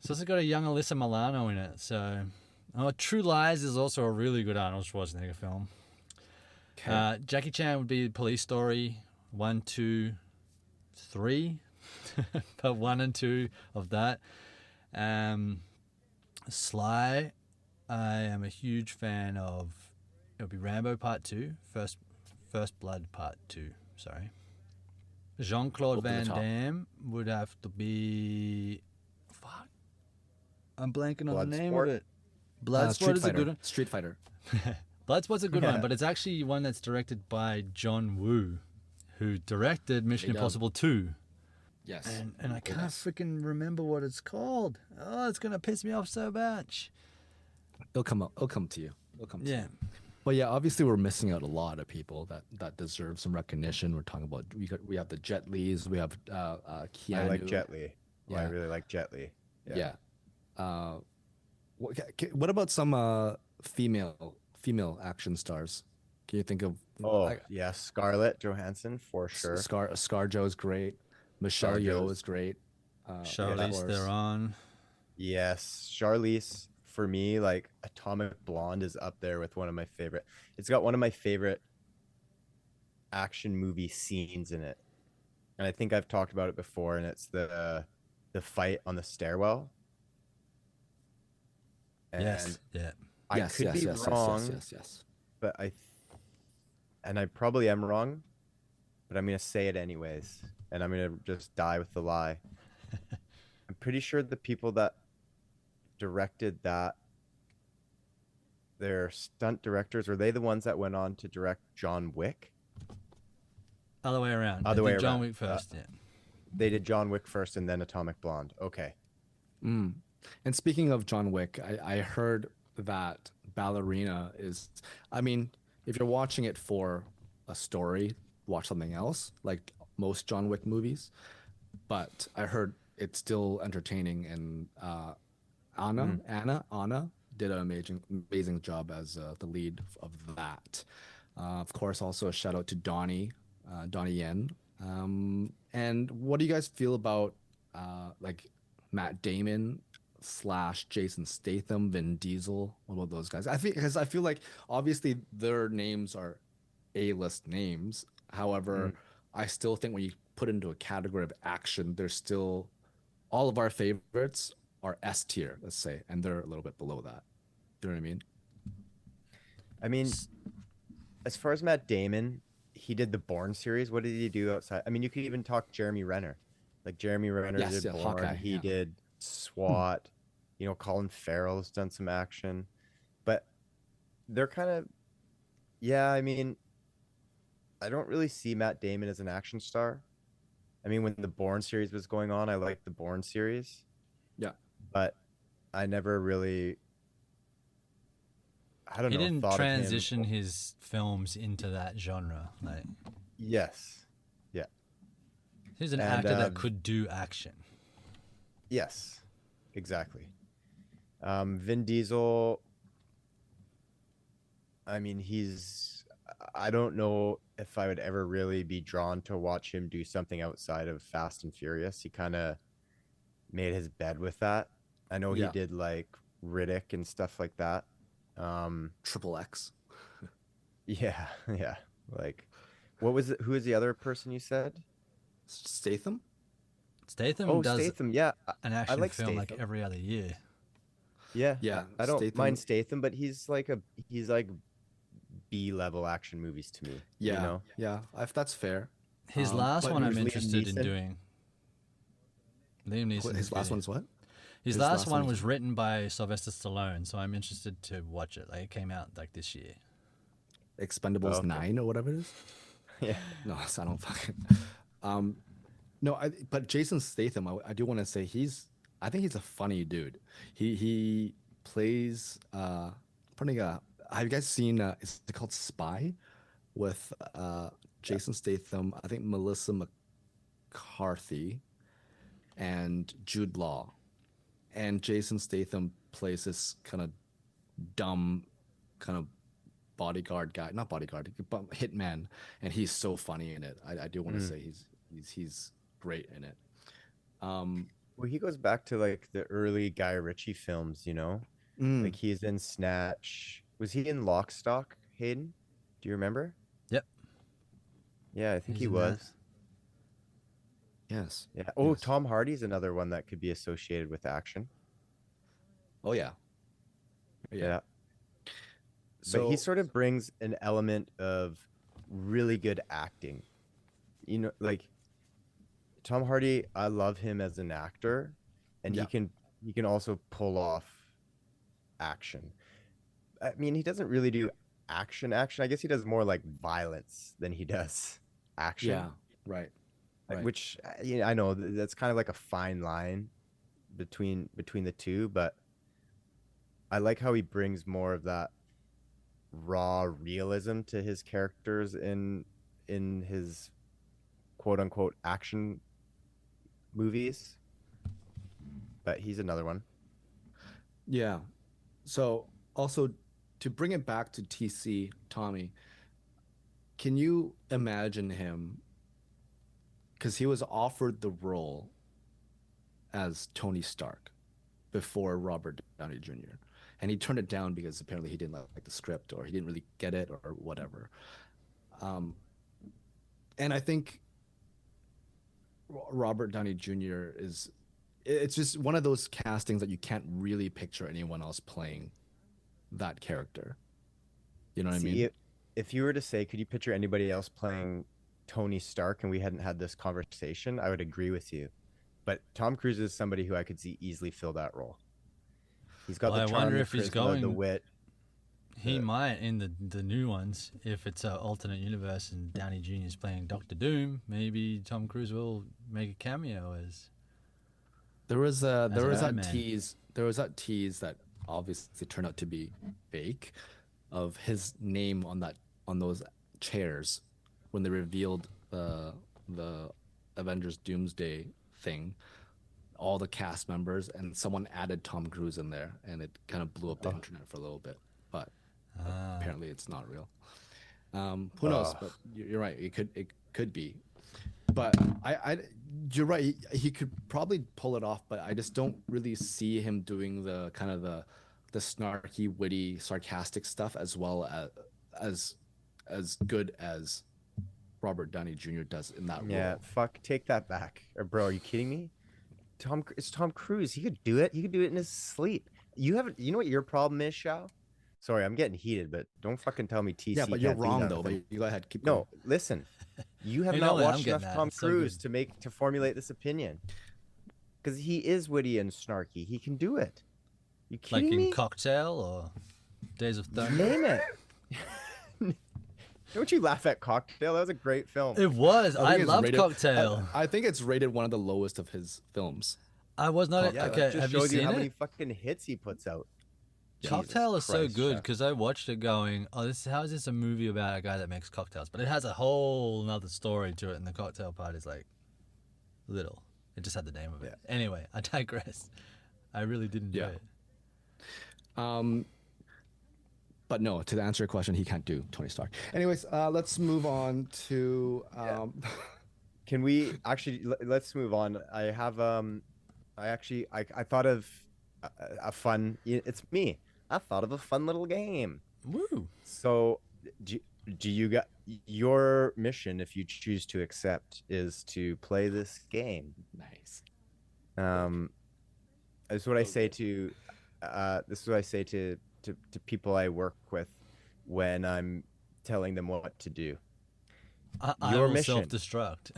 [SPEAKER 1] It's also got a young Alyssa Milano in it. So, True Lies is also a really good Arnold Schwarzenegger film.
[SPEAKER 2] Okay.
[SPEAKER 1] Jackie Chan would be Police Story 1, 2, 3, but 1 and 2 of that. Sly, I am a huge fan of. It'll be Rambo Part 2, First Blood Part 2. Sorry, Jean-Claude
[SPEAKER 2] Open the
[SPEAKER 1] Van
[SPEAKER 2] top.
[SPEAKER 1] Damme would have to be. Fuck. I'm blanking on the name of
[SPEAKER 3] Bloodsport?
[SPEAKER 1] it. Bloodsport
[SPEAKER 2] Street
[SPEAKER 1] is a
[SPEAKER 2] Fighter.
[SPEAKER 1] good one.
[SPEAKER 2] Street Fighter.
[SPEAKER 1] Bloodsport's a good
[SPEAKER 3] Yeah.
[SPEAKER 1] one, but it's actually one that's directed by John Woo, who directed Mission
[SPEAKER 2] J-Dub.
[SPEAKER 1] Impossible 2.
[SPEAKER 2] Yes.
[SPEAKER 1] And I can't freaking remember what it's called. Oh, it's going to piss me off so much.
[SPEAKER 2] It'll come up. It'll come to you. It'll come to
[SPEAKER 1] Yeah.
[SPEAKER 2] you. But yeah, obviously we're missing out a lot of people that deserve some recognition. We're talking about we have the Jet Lis, we have Keanu.
[SPEAKER 3] I like Jet Li. Oh, I
[SPEAKER 2] Yeah.
[SPEAKER 3] really like Jet Li.
[SPEAKER 2] Yeah. What about some female action stars? Can you think of?
[SPEAKER 3] Oh, yeah, Scarlett Johansson for sure.
[SPEAKER 2] ScarJo's great. Michelle Yeoh
[SPEAKER 3] ScarJo's-
[SPEAKER 2] is great.
[SPEAKER 1] Charlize Theron.
[SPEAKER 3] Yes, Charlize for me, like Atomic Blonde is up there with one of my favorite. It's got one of my favorite action movie scenes in it, and I think I've talked about it before. And it's the fight on the stairwell. And
[SPEAKER 1] Yes. Yeah.
[SPEAKER 3] I could be wrong,
[SPEAKER 2] yes.
[SPEAKER 3] but I probably am wrong, but I'm gonna say it anyways, and I'm gonna just die with the lie. I'm pretty sure the people that directed that, their stunt directors, were they the ones that went on to direct John Wick?
[SPEAKER 1] Other way around.
[SPEAKER 3] Other
[SPEAKER 1] They
[SPEAKER 3] way
[SPEAKER 1] did John
[SPEAKER 3] around.
[SPEAKER 1] Wick first, yeah.
[SPEAKER 3] They did John Wick first and then Atomic Blonde. Okay.
[SPEAKER 2] Mm. And speaking of John Wick, I heard that Ballerina is. I mean, if you're watching it for a story, watch something else, like most John Wick movies. But I heard it's still entertaining, and Anna did an amazing job as the lead of that. Of course, also a shout out to Donnie Yen. And what do you guys feel about like Matt Damon / Jason Statham, Vin Diesel? What about those guys? I feel like obviously their names are A-list names. However, I still think when you put into a category of action, there's still all of our favorites are S tier, let's say, and they're a little bit below that. Do you know what I mean?
[SPEAKER 3] I mean, as far as Matt Damon, he did the Bourne series. What did he do outside? I mean, you could even talk Jeremy Renner. Like Jeremy Renner
[SPEAKER 2] Yes,
[SPEAKER 3] did
[SPEAKER 2] yeah,
[SPEAKER 3] Bourne.
[SPEAKER 2] Hawkeye,
[SPEAKER 3] He
[SPEAKER 2] yeah.
[SPEAKER 3] did SWAT. You know, Colin Farrell's done some action. But they're kind of, yeah, I mean, I don't really see Matt Damon as an action star. I mean, when the Bourne series was going on, I liked the Bourne series.
[SPEAKER 2] Yeah.
[SPEAKER 3] But I never really, I don't
[SPEAKER 1] He
[SPEAKER 3] know.
[SPEAKER 1] didn't
[SPEAKER 3] thought of him-
[SPEAKER 1] transition his films into that genre. Like,
[SPEAKER 3] Yes. Yeah.
[SPEAKER 1] he's an
[SPEAKER 3] And,
[SPEAKER 1] actor that could do action.
[SPEAKER 3] Yes. Exactly. Vin Diesel, I mean, I don't know if I would ever really be drawn to watch him do something outside of Fast and Furious. He kind of made his bed with that. I know he
[SPEAKER 2] Yeah.
[SPEAKER 3] did like Riddick and stuff like that.
[SPEAKER 2] Triple X.
[SPEAKER 3] Yeah, yeah. Like, what was it? Who was the other person you said?
[SPEAKER 2] Statham?
[SPEAKER 1] Statham
[SPEAKER 3] Oh,
[SPEAKER 1] does
[SPEAKER 3] Statham. Yeah,
[SPEAKER 1] an action
[SPEAKER 3] like
[SPEAKER 1] film like
[SPEAKER 3] Statham.
[SPEAKER 1] every other year.
[SPEAKER 3] yeah,
[SPEAKER 2] Yeah,
[SPEAKER 3] I don't
[SPEAKER 2] Statham-
[SPEAKER 3] mind Statham, but he's like B-level action movies to me.
[SPEAKER 2] Yeah.
[SPEAKER 3] You know?
[SPEAKER 2] Yeah. That's fair.
[SPEAKER 1] His last
[SPEAKER 2] but
[SPEAKER 1] one I'm
[SPEAKER 3] Liam
[SPEAKER 1] interested in
[SPEAKER 3] Neeson?
[SPEAKER 1] doing. Liam Neeson.
[SPEAKER 2] His last one is what?
[SPEAKER 1] His
[SPEAKER 2] his
[SPEAKER 1] last
[SPEAKER 2] last
[SPEAKER 1] one
[SPEAKER 2] one
[SPEAKER 1] was
[SPEAKER 2] is-
[SPEAKER 1] written by Sylvester Stallone, so I'm interested to watch it. Like, it came out like this year.
[SPEAKER 2] Expendables
[SPEAKER 3] okay.
[SPEAKER 2] 9 or whatever it is?
[SPEAKER 3] Yeah.
[SPEAKER 2] No, I don't fucking. No, but Jason Statham, I do want to say I think he's a funny dude. He plays have you guys seen is it called Spy with Jason Statham, I think Melissa McCarthy and Jude Law, and Jason Statham plays this kind of dumb kind of bodyguard guy, not bodyguard, but hitman, and he's so funny in it. I do want to say he's great in it.
[SPEAKER 3] Well, he goes back to like the early Guy Ritchie films, you know? Like he's in Snatch. Was he in Lock, Stock, Hayden? Do you remember?
[SPEAKER 1] Yep.
[SPEAKER 3] Yeah, I think
[SPEAKER 1] He's
[SPEAKER 3] he
[SPEAKER 1] in
[SPEAKER 3] was.
[SPEAKER 2] Mm. Yes.
[SPEAKER 3] Yeah. Oh,
[SPEAKER 2] Yes.
[SPEAKER 3] Tom Hardy's another one that could be associated with action.
[SPEAKER 2] Oh yeah.
[SPEAKER 3] Yeah.
[SPEAKER 2] So
[SPEAKER 3] But he sort of brings an element of really good acting. You know, like Tom Hardy, I love him as an actor, and
[SPEAKER 2] Yeah.
[SPEAKER 3] he can also pull off action. I mean, he doesn't really do action. I guess he does more like violence than he does action.
[SPEAKER 2] Yeah. Right. Right.
[SPEAKER 3] Which I know that's kind of like a fine line between the two, but I like how he brings more of that raw realism to his characters in his quote unquote action movies. But he's another one.
[SPEAKER 2] Yeah. So also to bring it back to TC, Tommy, can you imagine him? Because he was offered the role as Tony Stark before Robert Downey Jr. And he turned it down because apparently he didn't like the script or he didn't really get it or whatever. And I think Robert Downey Jr. it's just one of those castings that you can't really picture anyone else playing that character. You know what I mean?
[SPEAKER 3] If you were to say, could you picture anybody else playing Tony Stark and we hadn't had this conversation, I would agree with you. But Tom Cruise is somebody who I could see easily fill that role. He's got the charm,
[SPEAKER 1] I wonder
[SPEAKER 3] the
[SPEAKER 1] if he's
[SPEAKER 3] charisma,
[SPEAKER 1] going.
[SPEAKER 3] the wit.
[SPEAKER 1] He might in the new ones. If it's an alternate universe and Downey Jr. is playing Doctor Doom, maybe Tom Cruise will make a cameo as.
[SPEAKER 2] There was that
[SPEAKER 1] Batman.
[SPEAKER 2] tease. There was that tease that obviously turned out to be fake, of his name on those chairs when they revealed the Avengers Doomsday thing. All the cast members and someone added Tom Cruise in there, and it kind of blew up the internet for a little bit. But apparently, it's not real. Who knows? But you're right. It could be. But you're right. He could probably pull it off, but I just don't really see him doing the kind of the snarky, witty, sarcastic stuff as well as good as Robert Downey Jr. does in that role.
[SPEAKER 3] Yeah, fuck, take that back. Bro, are you kidding me? It's Tom Cruise. He could do it. He could do it in his sleep. You know what your problem is, Shao? Sorry, I'm getting heated, but don't fucking tell me TC.
[SPEAKER 2] Yeah, but you're
[SPEAKER 3] can't do
[SPEAKER 2] wrong though.
[SPEAKER 3] nothing.
[SPEAKER 2] But you go ahead. Keep
[SPEAKER 3] No,
[SPEAKER 2] going.
[SPEAKER 3] listen. You have
[SPEAKER 1] You
[SPEAKER 3] not
[SPEAKER 1] know what I'm
[SPEAKER 3] watched
[SPEAKER 1] getting
[SPEAKER 3] enough
[SPEAKER 1] at.
[SPEAKER 3] Tom
[SPEAKER 1] It's so
[SPEAKER 3] Cruise
[SPEAKER 1] good.
[SPEAKER 3] to formulate this opinion. Because he is witty and snarky. He can do it. You
[SPEAKER 1] Like
[SPEAKER 3] kidding
[SPEAKER 1] in
[SPEAKER 3] me?
[SPEAKER 1] Cocktail or Days of Thunder.
[SPEAKER 3] Name it. Don't you laugh at Cocktail? That was a great film.
[SPEAKER 1] It was. I
[SPEAKER 2] think it's
[SPEAKER 1] love
[SPEAKER 2] rated-
[SPEAKER 1] Cocktail.
[SPEAKER 2] I think it's rated one of the lowest of his films.
[SPEAKER 1] I was not.
[SPEAKER 3] Yeah,
[SPEAKER 1] okay,
[SPEAKER 3] that just
[SPEAKER 1] have you
[SPEAKER 3] shows you
[SPEAKER 1] seen
[SPEAKER 3] how
[SPEAKER 1] it?
[SPEAKER 3] many fucking hits he puts out.
[SPEAKER 1] Cocktail is
[SPEAKER 3] Jesus
[SPEAKER 1] so
[SPEAKER 3] Christ,
[SPEAKER 1] good
[SPEAKER 3] Chef.
[SPEAKER 1] because I watched it going, how is this a movie about a guy that makes cocktails? But it has a whole another story to it, and the cocktail part is like little. It just had the name of it.
[SPEAKER 3] Yeah.
[SPEAKER 1] Anyway, I digress. I really did enjoy it.
[SPEAKER 2] But no, to answer your question, he can't do Tony Stark. Anyways, let's move on to.
[SPEAKER 3] Can we actually let's move on? I have I thought of a fun. It's me. I thought of a fun little game.
[SPEAKER 1] Woo!
[SPEAKER 3] So, do you got your mission? If you choose to accept, is to play this game.
[SPEAKER 2] Nice.
[SPEAKER 3] This is what I say to. This is what I say to people I work with when I'm telling them what to do.
[SPEAKER 1] I
[SPEAKER 3] Your
[SPEAKER 1] will
[SPEAKER 3] mission.
[SPEAKER 1] self-destruct.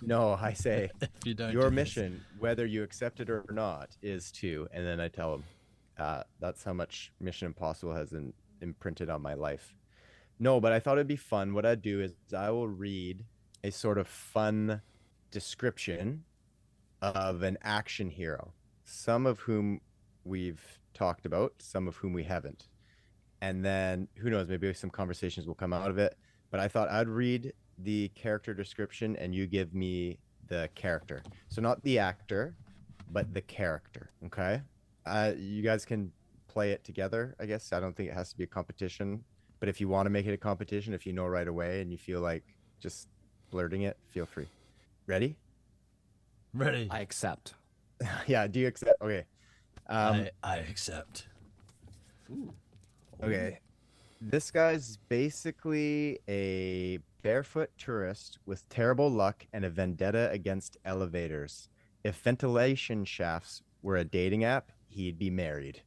[SPEAKER 3] No, I say
[SPEAKER 1] If you don't.
[SPEAKER 3] your
[SPEAKER 1] do this.
[SPEAKER 3] mission, whether you accept it or not, is to, and then I tell them, that's how much Mission Impossible has imprinted on my life. No, but I thought it'd be fun. What I'd do is I will read a sort of fun description of an action hero, some of whom we've talked about, some of whom we haven't. And then who knows, maybe some conversations will come out of it. But I thought I'd read the character description and you give me the character. So not the actor, but the character. Okay. You guys can play it together, I guess. I don't think it has to be a competition. But if you want to make it a competition, if you know right away and you feel like just blurting it, feel free. Ready?
[SPEAKER 1] Ready.
[SPEAKER 2] I accept.
[SPEAKER 3] Yeah. Do you accept? Okay.
[SPEAKER 1] I accept.
[SPEAKER 3] Okay. This guy's basically a barefoot tourist with terrible luck and a vendetta against elevators. If ventilation shafts were a dating app, he'd be married.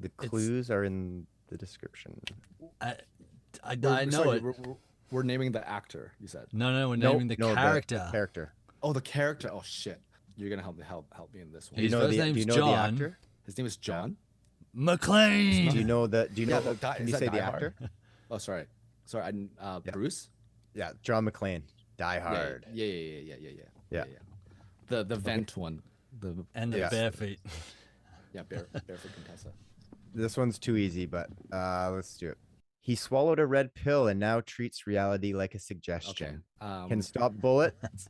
[SPEAKER 3] The clues are in the description.
[SPEAKER 1] I know
[SPEAKER 2] Sorry,
[SPEAKER 1] it.
[SPEAKER 2] we're naming the actor. You said.
[SPEAKER 1] No, we're
[SPEAKER 3] Nope,
[SPEAKER 1] naming the
[SPEAKER 3] no,
[SPEAKER 1] character.
[SPEAKER 3] The character.
[SPEAKER 2] Oh, the character. Oh shit. You're gonna help me in this one.
[SPEAKER 1] His first name's
[SPEAKER 3] do you know
[SPEAKER 1] John.
[SPEAKER 3] the actor?
[SPEAKER 2] His name is John.
[SPEAKER 1] McClane.
[SPEAKER 3] Do you know the? Do you know?
[SPEAKER 2] the guy.
[SPEAKER 3] Can
[SPEAKER 2] Is
[SPEAKER 3] you
[SPEAKER 2] that
[SPEAKER 3] say the
[SPEAKER 2] Die Hard?
[SPEAKER 3] actor?
[SPEAKER 2] Oh, sorry. I didn't. Bruce.
[SPEAKER 3] Yeah, John McClane. Die Hard.
[SPEAKER 2] Yeah. The vent one.
[SPEAKER 1] And the
[SPEAKER 3] Yes.
[SPEAKER 1] bare feet.
[SPEAKER 2] Yeah, barefoot Contessa.
[SPEAKER 3] This one's too easy, but let's do it. He swallowed a red pill and now treats reality like a suggestion.
[SPEAKER 2] Okay.
[SPEAKER 3] Can stop bullets,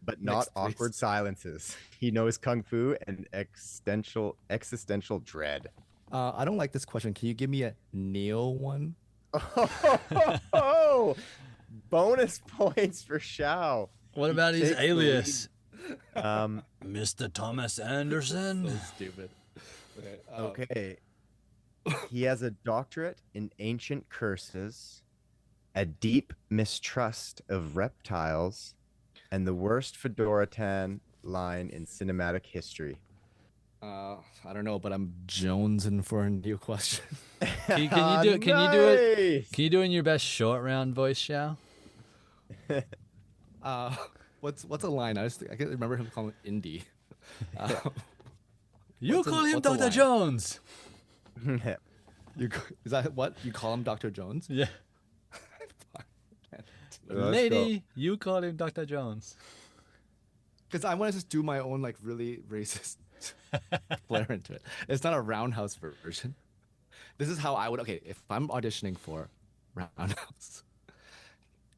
[SPEAKER 3] but not
[SPEAKER 2] Next, please.
[SPEAKER 3] awkward silences. He knows kung fu and existential dread.
[SPEAKER 2] I don't like this question. Can you give me a Neo one?
[SPEAKER 3] Oh, bonus points for Shao.
[SPEAKER 1] What about his
[SPEAKER 3] takes the
[SPEAKER 1] alias?
[SPEAKER 3] Um,
[SPEAKER 1] Mr. Thomas Anderson.
[SPEAKER 2] So stupid. Okay.
[SPEAKER 3] okay. He has a doctorate in ancient curses, a deep mistrust of reptiles, and the worst fedora tan line in cinematic history.
[SPEAKER 2] I don't know, but I'm jonesing for a new question.
[SPEAKER 1] Can you do it? Can you do it?
[SPEAKER 3] Nice!
[SPEAKER 1] Can you do it in your best short round voice, Shao?
[SPEAKER 2] What's a line? I can remember him calling it Indy.
[SPEAKER 1] You
[SPEAKER 2] What's a-
[SPEAKER 1] call him
[SPEAKER 2] what's a
[SPEAKER 1] Dr.
[SPEAKER 2] line?
[SPEAKER 1] Jones.
[SPEAKER 2] Is that what you call him, Dr. Jones?
[SPEAKER 1] Yeah.
[SPEAKER 3] Let's
[SPEAKER 1] Lady, you call him Dr. Jones.
[SPEAKER 2] Because I want to just do my own like really racist flair into it. It's not a roundhouse version. This is how I would. Okay, if I'm auditioning for roundhouse.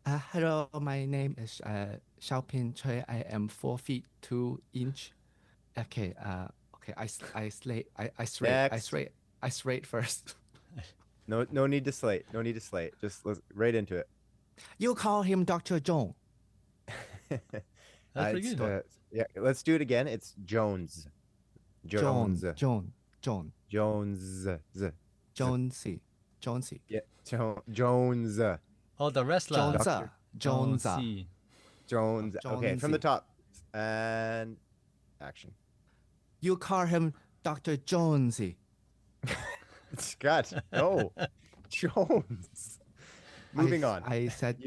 [SPEAKER 2] Hello, my name is Shao Pin Choi. I am 4 feet 2 inch. Okay. Okay. I straight first.
[SPEAKER 3] No need to slate. No need to slate. Just let's right into it.
[SPEAKER 2] You call him Dr. Zhong.
[SPEAKER 1] That's pretty
[SPEAKER 3] It's,
[SPEAKER 1] good.
[SPEAKER 3] yeah, let's do it again. It's Jones. Jonesy. Yeah, Jones.
[SPEAKER 1] Oh, the wrestler.
[SPEAKER 2] Jonesy.
[SPEAKER 3] Jones. Okay, from the
[SPEAKER 2] Jonesy.
[SPEAKER 3] top. And action.
[SPEAKER 2] You call him Dr. Jonesy.
[SPEAKER 3] Scott. No. Jones. Moving on.
[SPEAKER 2] I said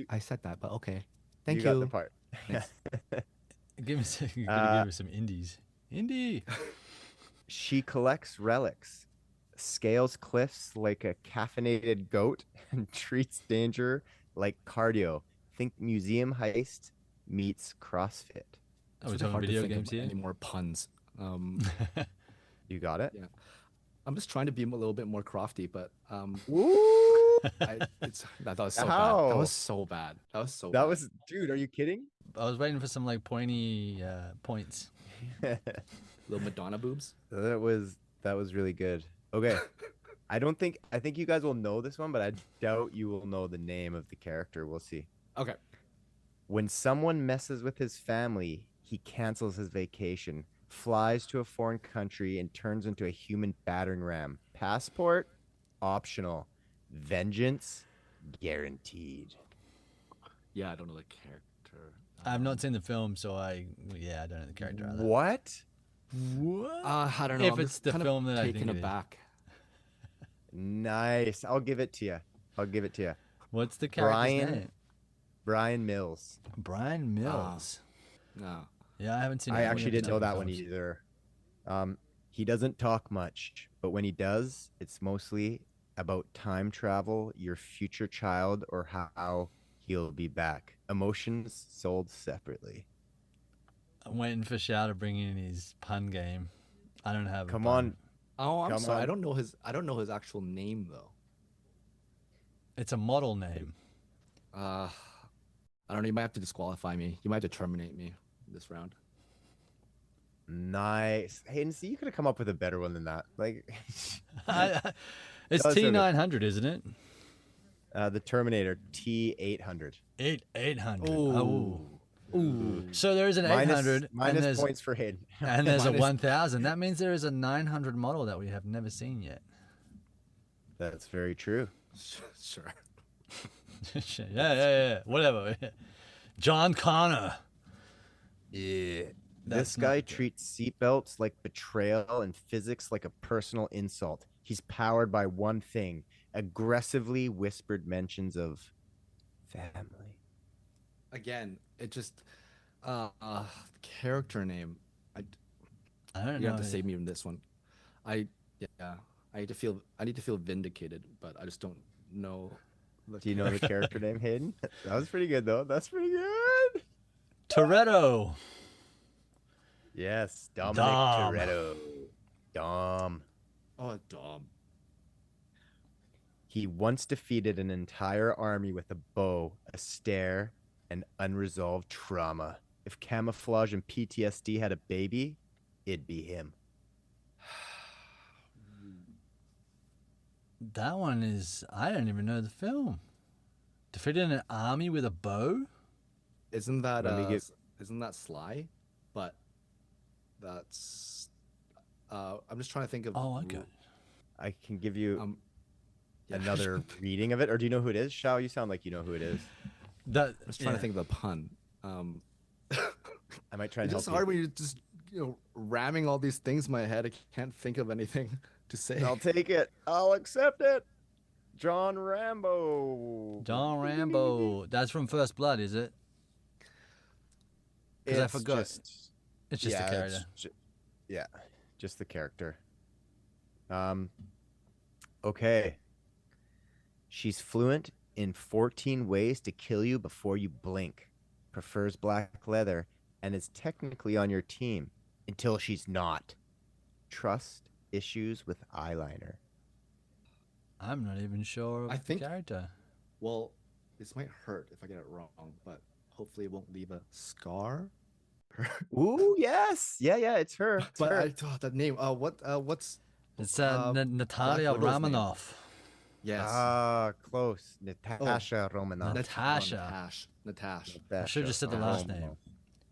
[SPEAKER 2] that, but okay. Thank
[SPEAKER 3] you
[SPEAKER 2] you.
[SPEAKER 3] got the part.
[SPEAKER 1] Give me some, you gotta give me some indies. Indie.
[SPEAKER 3] She collects relics, scales cliffs like a caffeinated goat, and treats danger like cardio. Think museum heist meets CrossFit.
[SPEAKER 1] Are we
[SPEAKER 2] It's really
[SPEAKER 1] talking
[SPEAKER 2] hard to
[SPEAKER 1] video
[SPEAKER 2] think of
[SPEAKER 1] games here?
[SPEAKER 2] Any more puns?
[SPEAKER 3] You got it?
[SPEAKER 2] Yeah. I'm just trying to be a little bit more crafty, but
[SPEAKER 3] Woo!
[SPEAKER 2] that was so bad.
[SPEAKER 3] How?
[SPEAKER 2] That was so bad.
[SPEAKER 3] That was, dude, are you kidding?
[SPEAKER 1] I was waiting for some like pointy points.
[SPEAKER 2] little Madonna boobs.
[SPEAKER 3] That was really good. Okay. I think you guys will know this one, but I doubt you will know the name of the character. We'll see.
[SPEAKER 2] Okay.
[SPEAKER 3] When someone messes with his family, he cancels his vacation, flies to a foreign country, and turns into a human battering ram. Passport, optional. Vengeance, guaranteed.
[SPEAKER 2] Yeah, I don't know the character.
[SPEAKER 1] I've not seen the film, so I don't know the character either.
[SPEAKER 3] What?
[SPEAKER 1] What?
[SPEAKER 2] I don't know.
[SPEAKER 1] If
[SPEAKER 2] I'm
[SPEAKER 1] it's
[SPEAKER 2] just
[SPEAKER 1] the
[SPEAKER 2] kind
[SPEAKER 1] film
[SPEAKER 2] of
[SPEAKER 1] that I
[SPEAKER 2] taken
[SPEAKER 1] think it is.
[SPEAKER 2] aback.
[SPEAKER 3] Nice. I'll give it to you.
[SPEAKER 1] What's the character's
[SPEAKER 3] Brian
[SPEAKER 1] name?
[SPEAKER 3] Brian Mills.
[SPEAKER 1] Brian Mills.
[SPEAKER 2] No.
[SPEAKER 1] Yeah, I haven't seen.
[SPEAKER 3] I
[SPEAKER 1] any of
[SPEAKER 3] actually
[SPEAKER 1] the
[SPEAKER 3] didn't know that one
[SPEAKER 1] films.
[SPEAKER 3] either. He doesn't talk much, but when he does, it's mostly about time travel, your future child, or how he'll be back. Emotions sold separately.
[SPEAKER 1] I'm waiting for Shao to bring in his pun game. I don't have.
[SPEAKER 3] Come
[SPEAKER 1] a pun.
[SPEAKER 3] on.
[SPEAKER 2] Oh, I'm
[SPEAKER 3] Come
[SPEAKER 2] sorry.
[SPEAKER 3] on.
[SPEAKER 2] I don't know his actual name though.
[SPEAKER 1] It's a model name.
[SPEAKER 2] I don't know. You might have to disqualify me. You might have to terminate me this round.
[SPEAKER 3] Nice. Hey, and see, you could have come up with a better one than that. Like,
[SPEAKER 1] It's
[SPEAKER 3] That's okay.
[SPEAKER 1] T900, isn't it?
[SPEAKER 3] the Terminator T800.
[SPEAKER 1] 800.
[SPEAKER 2] Ooh.
[SPEAKER 1] Ooh. So there is an 800 and
[SPEAKER 3] minus
[SPEAKER 1] there's
[SPEAKER 3] points for Hayden.
[SPEAKER 1] and there's a
[SPEAKER 2] Minus-
[SPEAKER 1] 1000. That means there is a 900 model that we have never seen yet.
[SPEAKER 3] That's very true.
[SPEAKER 2] Sure.
[SPEAKER 1] yeah. Whatever. John Connor.
[SPEAKER 3] Yeah.
[SPEAKER 1] That's
[SPEAKER 3] This guy
[SPEAKER 1] not good.
[SPEAKER 3] treats seatbelts like betrayal and physics like a personal insult. He's powered by one thing: aggressively whispered mentions of family.
[SPEAKER 2] Again, it just character name.
[SPEAKER 1] I don't
[SPEAKER 2] You
[SPEAKER 1] know.
[SPEAKER 2] have to save me from this one. I yeah. I need to feel vindicated, but I just don't know.
[SPEAKER 3] Do you know the character name, Hayden? That was pretty good, though. That's pretty good.
[SPEAKER 1] Toretto.
[SPEAKER 3] Yes, Dominic
[SPEAKER 1] Dom.
[SPEAKER 3] Toretto. Dom.
[SPEAKER 2] Oh, Dom.
[SPEAKER 3] He once defeated an entire army with a bow, a stare, and unresolved trauma. If camouflage and PTSD had a baby, it'd be him.
[SPEAKER 1] That one is. I don't even know the film. Defeated an army with a bow?
[SPEAKER 2] Isn't that
[SPEAKER 3] Let me get-
[SPEAKER 2] isn't that Sly? But that's I'm just trying to think of.
[SPEAKER 1] Oh, okay.
[SPEAKER 3] I can give you
[SPEAKER 2] Yeah.
[SPEAKER 3] another reading of it, or do you know who it is? Shao, you sound like you know who it is.
[SPEAKER 1] That,
[SPEAKER 2] I was trying to think of the pun.
[SPEAKER 3] I might try and
[SPEAKER 2] It's
[SPEAKER 3] help
[SPEAKER 2] just hard
[SPEAKER 3] you.
[SPEAKER 2] when you're just ramming all these things in my head. I can't think of anything to say.
[SPEAKER 3] I'll take it. I'll accept it. John Rambo.
[SPEAKER 1] John Rambo. That's from First Blood, is it? 'Cause I forgot. It's just a character.
[SPEAKER 3] Yeah, just the character. Okay. She's fluent in 14 ways to kill you before you blink. Prefers black leather and is technically on your team until she's not. Trust issues with eyeliner.
[SPEAKER 1] I'm not even sure of
[SPEAKER 2] I
[SPEAKER 1] the
[SPEAKER 2] think-
[SPEAKER 1] character.
[SPEAKER 2] Well, this might hurt if I get it wrong, but hopefully it won't leave a scar.
[SPEAKER 3] Ooh, yes. Yeah, it's her. It's
[SPEAKER 2] But
[SPEAKER 3] her.
[SPEAKER 2] that name. What's
[SPEAKER 1] It's
[SPEAKER 2] Black
[SPEAKER 1] Natalia
[SPEAKER 2] Widow's name.
[SPEAKER 1] Romanoff.
[SPEAKER 2] yes?
[SPEAKER 3] Close. Natasha Romanoff.
[SPEAKER 1] Natasha.
[SPEAKER 2] Natasha.
[SPEAKER 1] I should have just said the last name.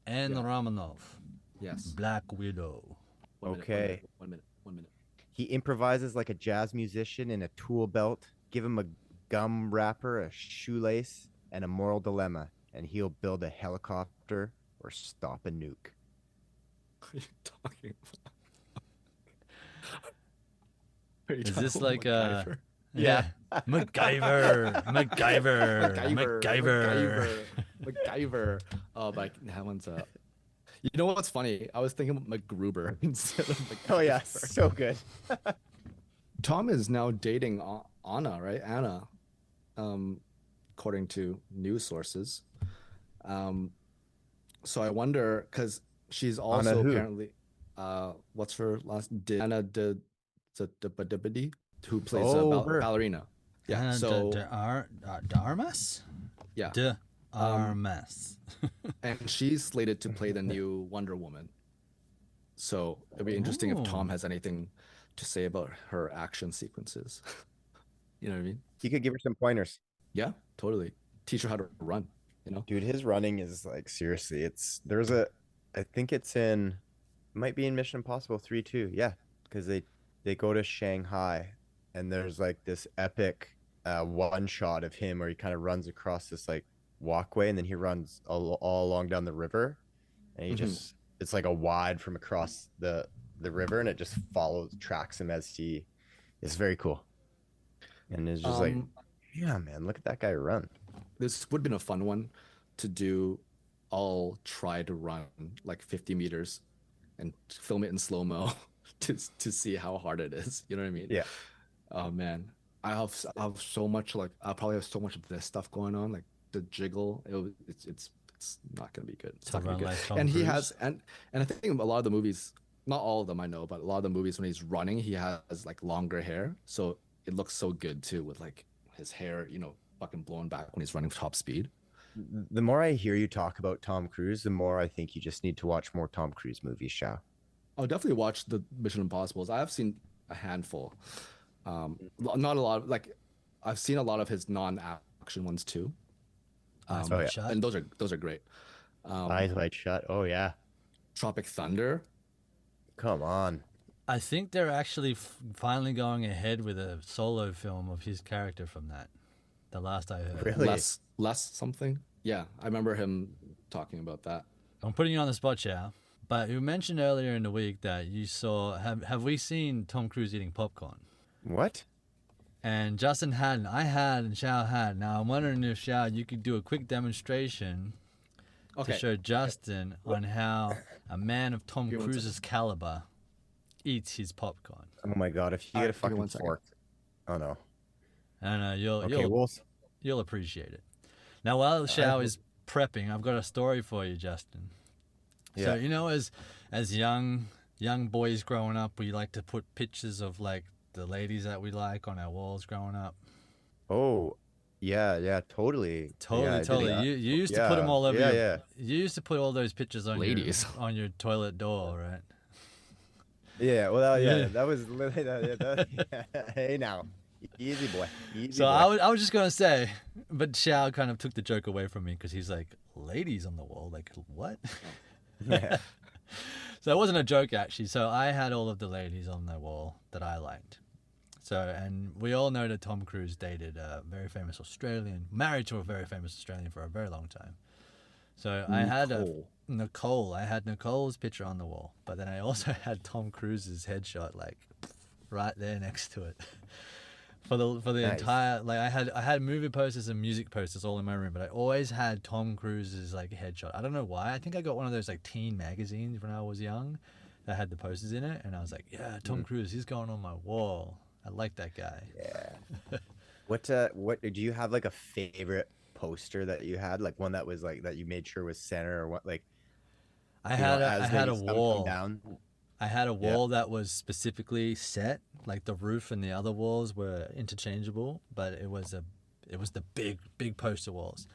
[SPEAKER 1] And
[SPEAKER 2] Yeah.
[SPEAKER 1] Romanoff.
[SPEAKER 2] Yes.
[SPEAKER 1] Black Widow.
[SPEAKER 3] Okay.
[SPEAKER 2] One minute.
[SPEAKER 3] He improvises like a jazz musician in a tool belt. Give him a gum wrapper, a shoelace, and a moral dilemma, and he'll build a helicopter or stop a nuke.
[SPEAKER 2] What are you talking about? Are you
[SPEAKER 1] Is
[SPEAKER 2] talking
[SPEAKER 1] this
[SPEAKER 2] about
[SPEAKER 1] like
[SPEAKER 2] MacGyver?
[SPEAKER 3] Yeah.
[SPEAKER 1] MacGyver.
[SPEAKER 2] MacGyver. Oh, that one's You know what's funny? I was thinking MacGruber instead of MacGyver.
[SPEAKER 3] Oh yeah, so good.
[SPEAKER 2] Tom is now dating Anna, right? Anna, according to news sources. So I wonder, because she's also
[SPEAKER 3] who?
[SPEAKER 2] apparently, what's her last? Anna who plays
[SPEAKER 3] her.
[SPEAKER 2] ballerina. Yeah. So
[SPEAKER 1] Darmas?
[SPEAKER 2] yeah,
[SPEAKER 1] De Armas.
[SPEAKER 2] and she's slated to play the new Wonder Woman. So it'd be interesting if Tom has anything to say about her action sequences. You know what I mean?
[SPEAKER 3] You could give her some pointers.
[SPEAKER 2] Yeah, totally. Teach her how to run.
[SPEAKER 3] Dude, his running is like seriously. I think it might be in Mission Impossible 3 too. Yeah, because they go to Shanghai and there's like this epic one shot of him where he kind of runs across this like walkway and then he runs all along down the river and he just it's like a wide from across the river and it just tracks him as it's very cool. And it's just like, yeah, man, look at that guy run.
[SPEAKER 2] This would have been a fun one to do. I'll try to run like 50 meters and film it in slow-mo to see how hard it is. You know what I mean?
[SPEAKER 3] Yeah.
[SPEAKER 2] Oh man, I have so much, like I'll probably have so much of this stuff going on, like the jiggle. It's not gonna be good. It's
[SPEAKER 1] To
[SPEAKER 2] not gonna
[SPEAKER 1] run
[SPEAKER 2] be good.
[SPEAKER 1] like Tom
[SPEAKER 2] And he
[SPEAKER 1] Cruise?
[SPEAKER 2] has and I think a lot of the movies, not all of them I know, but a lot of the movies when he's running, he has like longer hair, so it looks so good too with like his hair, fucking blown back when he's running top speed.
[SPEAKER 3] The more I hear you talk about Tom Cruise, the more I think you just need to watch more Tom Cruise movies, Shao.
[SPEAKER 2] I'll definitely watch the Mission Impossibles. I have seen a handful. Not a lot. Like I've seen a lot of his non-action ones too.
[SPEAKER 1] Eyes
[SPEAKER 3] oh,
[SPEAKER 1] Wide
[SPEAKER 3] yeah.
[SPEAKER 1] Shut.
[SPEAKER 2] And those are great.
[SPEAKER 3] Eyes Wide Shut. Oh yeah.
[SPEAKER 2] Tropic Thunder.
[SPEAKER 3] Come on.
[SPEAKER 1] I think they're actually finally going ahead with a solo film of his character from that. The last I heard.
[SPEAKER 3] Really?
[SPEAKER 2] Less something. Yeah, I remember him talking about that.
[SPEAKER 1] I'm putting you on the spot, Chow. But you mentioned earlier in the week that you saw. Have we seen Tom Cruise eating popcorn?
[SPEAKER 3] What?
[SPEAKER 1] And Justin hadn't. I had, and Shao had. Now I'm wondering if Shao, you could do a quick demonstration to show Justin on how a man of Tom Cruise's caliber eats his popcorn.
[SPEAKER 3] Oh my god! If you get a fucking fork, oh no.
[SPEAKER 1] I know you'll appreciate it. Now while Shao is prepping, I've got a story for you, Justin.
[SPEAKER 3] Yeah.
[SPEAKER 1] So you know, as young boys growing up, we like to put pictures of like the ladies that we like on our walls growing up.
[SPEAKER 3] Oh, yeah, totally.
[SPEAKER 1] Totally. You used to put them all over. You used to put all those pictures on
[SPEAKER 2] ladies
[SPEAKER 1] on your toilet door, right?
[SPEAKER 3] Yeah. Well, yeah. That was literally Hey, now, easy boy.
[SPEAKER 1] So I was just gonna say, but Shao kind of took the joke away from me because he's like, ladies on the wall, like what?
[SPEAKER 3] Yeah.
[SPEAKER 1] So it wasn't a joke actually. So I had all of the ladies on the wall that I liked. So, and we all know that Tom Cruise dated a very famous Australian, married to a very famous Australian for a very long time. So I had Nicole. I had Nicole's picture on the wall, but then I also had Tom Cruise's headshot like right there next to it. For the entire, like I had movie posters and music posters all in my room, but I always had Tom Cruise's like headshot. I don't know why. I think I got one of those like teen magazines when I was young that had the posters in it, and I was like, yeah, Tom Cruise, he's going on my wall. I like that guy.
[SPEAKER 3] Yeah. What do you have like a favorite poster that you had, like one that was like that you made sure was center, or what, like
[SPEAKER 1] I had a wall.
[SPEAKER 3] Down?
[SPEAKER 1] I had a wall that was specifically set, like the roof and the other walls were interchangeable, but it was the big poster walls.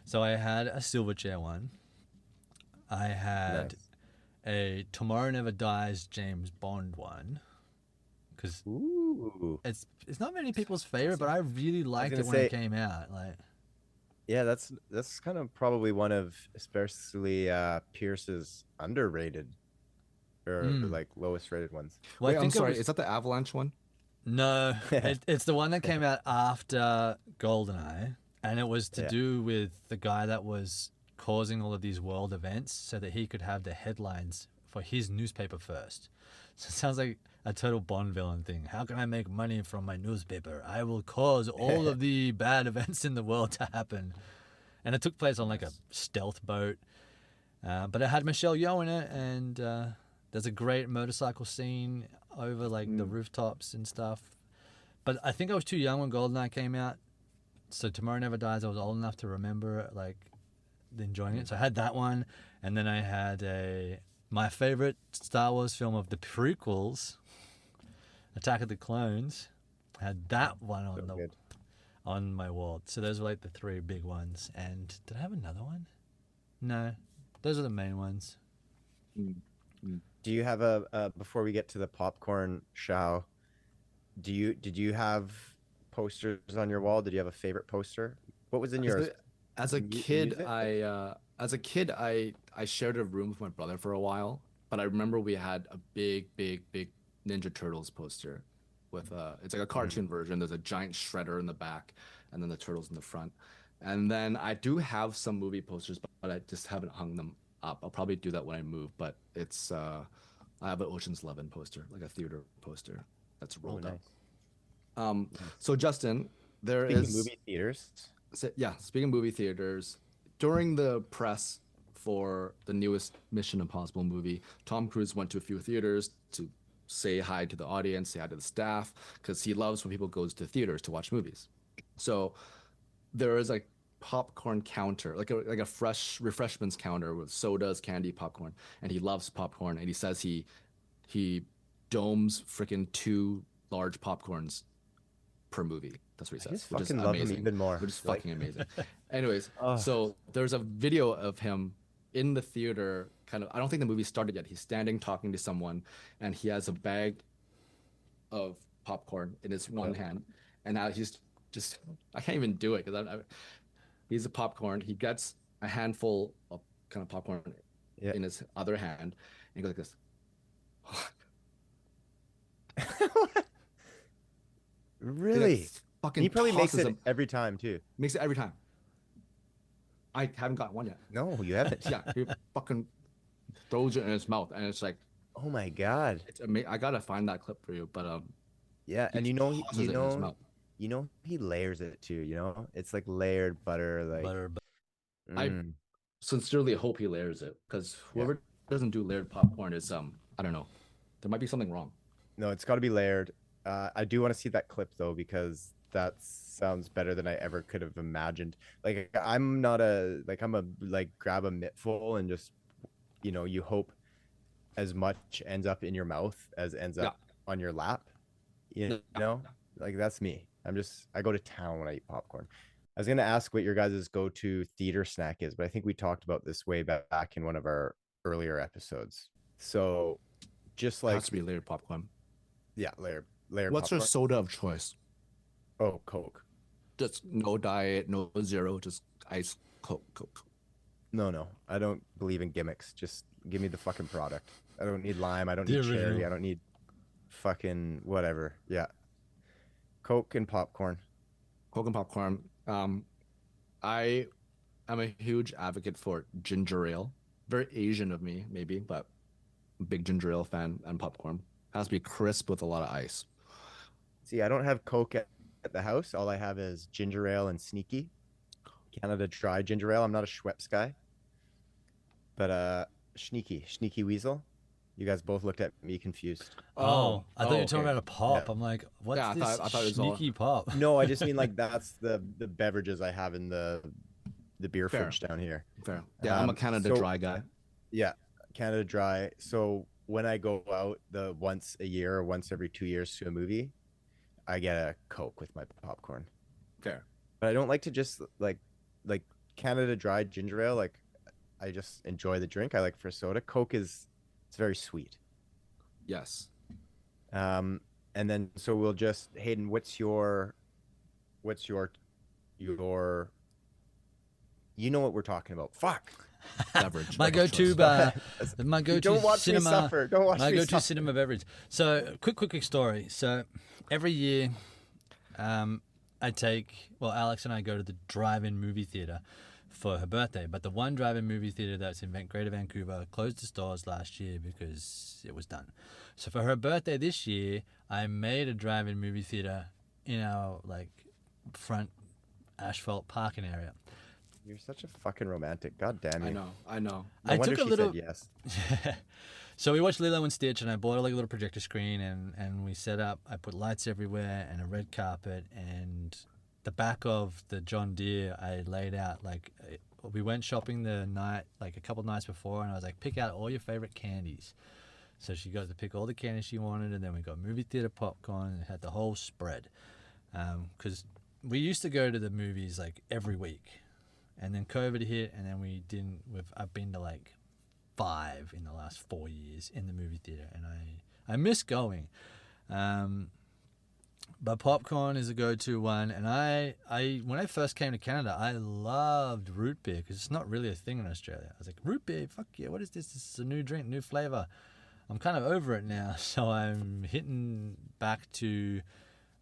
[SPEAKER 1] So I had a Silverchair one. I had a Tomorrow Never Dies James Bond one. Because it's not many people's favorite, but I really liked it when it came out. Like,
[SPEAKER 3] yeah, that's kind of probably one of especially Pierce's underrated or like lowest rated ones.
[SPEAKER 2] Well, wait, I'm sorry, is that the Avalanche one?
[SPEAKER 1] No, it's the one that came out after GoldenEye, and it was to do with the guy that was causing all of these world events so that he could have the headlines for his newspaper first. So it sounds like a total Bond villain thing. How can I make money from my newspaper? I will cause all of the bad events in the world to happen. And it took place on like a stealth boat. But it had Michelle Yeoh in it, and there's a great motorcycle scene over like the rooftops and stuff. But I think I was too young when GoldenEye came out. So Tomorrow Never Dies, I was old enough to remember like enjoying it. So I had that one, and then I had my favorite Star Wars film of the prequels, Attack of the Clones. I had that one on my wall. So those were like the three big ones. And did I have another one? No, those are the main ones.
[SPEAKER 3] Do you have before we get to the popcorn, Shao, did you have posters on your wall? Did you have a favorite poster? What was in yours?
[SPEAKER 2] As a kid, I shared a room with my brother for a while, but I remember we had a big Ninja Turtles poster with it's like a cartoon version. There's a giant shredder in the back, and then the turtles in the front. And then I do have some movie posters, but I just haven't hung them up. I'll probably do that when I move. But it's I have an Ocean's 11 poster, like a theater poster that's rolled up. So Justin, speaking
[SPEAKER 3] of movie theaters.
[SPEAKER 2] So, yeah, speaking of movie theaters, during the press for the newest Mission Impossible movie, Tom Cruise went to a few theaters to say hi to the audience, say hi to the staff, because he loves when people go to theaters to watch movies. So there is a popcorn counter, like a fresh refreshments counter with sodas, candy, popcorn, and he loves popcorn. And he says he domes freaking 2 large popcorns per movie. That's what he says.
[SPEAKER 3] I just fucking love him even more.
[SPEAKER 2] Which is fucking amazing. Anyways, so there's a video of him in the theater, kind of, I don't think the movie started yet. He's standing talking to someone, and he has a bag of popcorn in his one hand, and now he's just, I can't even do it because he's a popcorn. He gets a handful of kind of popcorn in his other hand, and he goes like this.
[SPEAKER 3] Really?
[SPEAKER 2] Fucking
[SPEAKER 3] he probably makes it every time too.
[SPEAKER 2] Makes it every time. I haven't got one yet.
[SPEAKER 3] No, you haven't.
[SPEAKER 2] Yeah, he fucking throws it in his mouth, and it's like,
[SPEAKER 3] oh my god,
[SPEAKER 2] it's amazing. I gotta find that clip for you, but
[SPEAKER 3] yeah, and you know, he layers it too. You know, it's like layered butter. Like,
[SPEAKER 1] Butter.
[SPEAKER 2] I
[SPEAKER 3] mm,
[SPEAKER 2] sincerely hope he layers it because
[SPEAKER 3] yeah.
[SPEAKER 2] whoever doesn't do layered popcorn is I don't know. There might be something wrong.
[SPEAKER 3] No, it's got to be layered. I do want to see that clip though because that sounds better than I ever could have imagined. Like I'm not a I'm a like grab a mittful and just you hope as much ends up in your mouth as ends up on your lap. You know, like that's me. I go to town when I eat popcorn. I was gonna ask what your guys' go-to theater snack is, but I think we talked about this way back in one of our earlier episodes. So just
[SPEAKER 2] It
[SPEAKER 3] like
[SPEAKER 2] has to be layered popcorn.
[SPEAKER 3] yeah, layered
[SPEAKER 2] What's
[SPEAKER 3] popcorn.
[SPEAKER 2] your soda of choice?
[SPEAKER 3] Oh, Coke.
[SPEAKER 2] Just no diet, no zero, just ice Coke.
[SPEAKER 3] No. I don't believe in gimmicks. Just give me the fucking product. I don't need lime. I don't
[SPEAKER 1] The
[SPEAKER 3] need cherry.
[SPEAKER 1] original.
[SPEAKER 3] I don't need fucking whatever. Yeah. Coke and popcorn.
[SPEAKER 2] Coke and popcorn. I am a huge advocate for ginger ale. Very Asian of me, maybe, but big ginger ale fan and popcorn. Has to be crisp with a lot of ice.
[SPEAKER 3] See, I don't have Coke at the house. All I have is ginger ale and Sneaky. Canada Dry ginger ale. I'm not a Schweppes guy. But Sneaky Weasel. You guys both looked at me confused.
[SPEAKER 1] Oh, I thought you were talking
[SPEAKER 2] okay.
[SPEAKER 1] about a pop.
[SPEAKER 3] Yeah.
[SPEAKER 1] I'm like, what's
[SPEAKER 2] Yeah, I
[SPEAKER 1] this
[SPEAKER 2] thought it was all-
[SPEAKER 1] sneaky pop?
[SPEAKER 3] No, I just mean like that's the beverages I have in the beer
[SPEAKER 2] Fair.
[SPEAKER 3] fridge down here.
[SPEAKER 2] Fair. Yeah, I'm a Canada
[SPEAKER 3] so-
[SPEAKER 2] Dry guy.
[SPEAKER 3] Yeah, Canada Dry. So when I go out the once a year or once every 2 years to a movie, I get a Coke with my popcorn.
[SPEAKER 2] Fair.
[SPEAKER 3] But I don't like to just like Canada Dry ginger ale. Like I just enjoy the drink. I like for soda. Coke it's very sweet.
[SPEAKER 2] Yes.
[SPEAKER 3] And then so we'll just Hayden, what's your you know what we're talking about. Fuck.
[SPEAKER 2] Beverage.
[SPEAKER 1] My
[SPEAKER 2] of
[SPEAKER 1] go-to
[SPEAKER 2] choice.
[SPEAKER 1] my go-to
[SPEAKER 3] Don't watch me
[SPEAKER 1] cinema.
[SPEAKER 3] suffer. Don't watch
[SPEAKER 1] My
[SPEAKER 3] me
[SPEAKER 1] go-to
[SPEAKER 3] suffer.
[SPEAKER 1] cinema beverage. So quick story. So every year, Alex and I go to the drive-in movie theater for her birthday. But the one drive-in movie theater that's in Greater Vancouver closed its doors last year because it was done. So for her birthday this year, I made a drive-in movie theater in our front asphalt parking area.
[SPEAKER 3] You're such a fucking romantic. God damn you.
[SPEAKER 2] I know.
[SPEAKER 3] No
[SPEAKER 1] I
[SPEAKER 3] wonder
[SPEAKER 1] took a
[SPEAKER 3] she
[SPEAKER 1] little.
[SPEAKER 3] said yes.
[SPEAKER 1] So we watched Lilo and Stitch, and I bought a little projector screen, and we set up. I put lights everywhere and a red carpet, and the back of the John Deere I laid out we went shopping the night a couple nights before, and I was like, pick out all your favorite candies. So she got to pick all the candies she wanted, and then we got movie theater popcorn and had the whole spread. Because we used to go to the movies every week, and then COVID hit, and then we didn't. I've been to 5 in the last 4 years in the movie theater, and I miss going. But popcorn is a go-to one, and I when I first came to Canada, I loved root beer because it's not really a thing in Australia. I was like, root beer, fuck yeah, what is this? This is a new drink, new flavor. I'm kind of over it now, so I'm hitting back to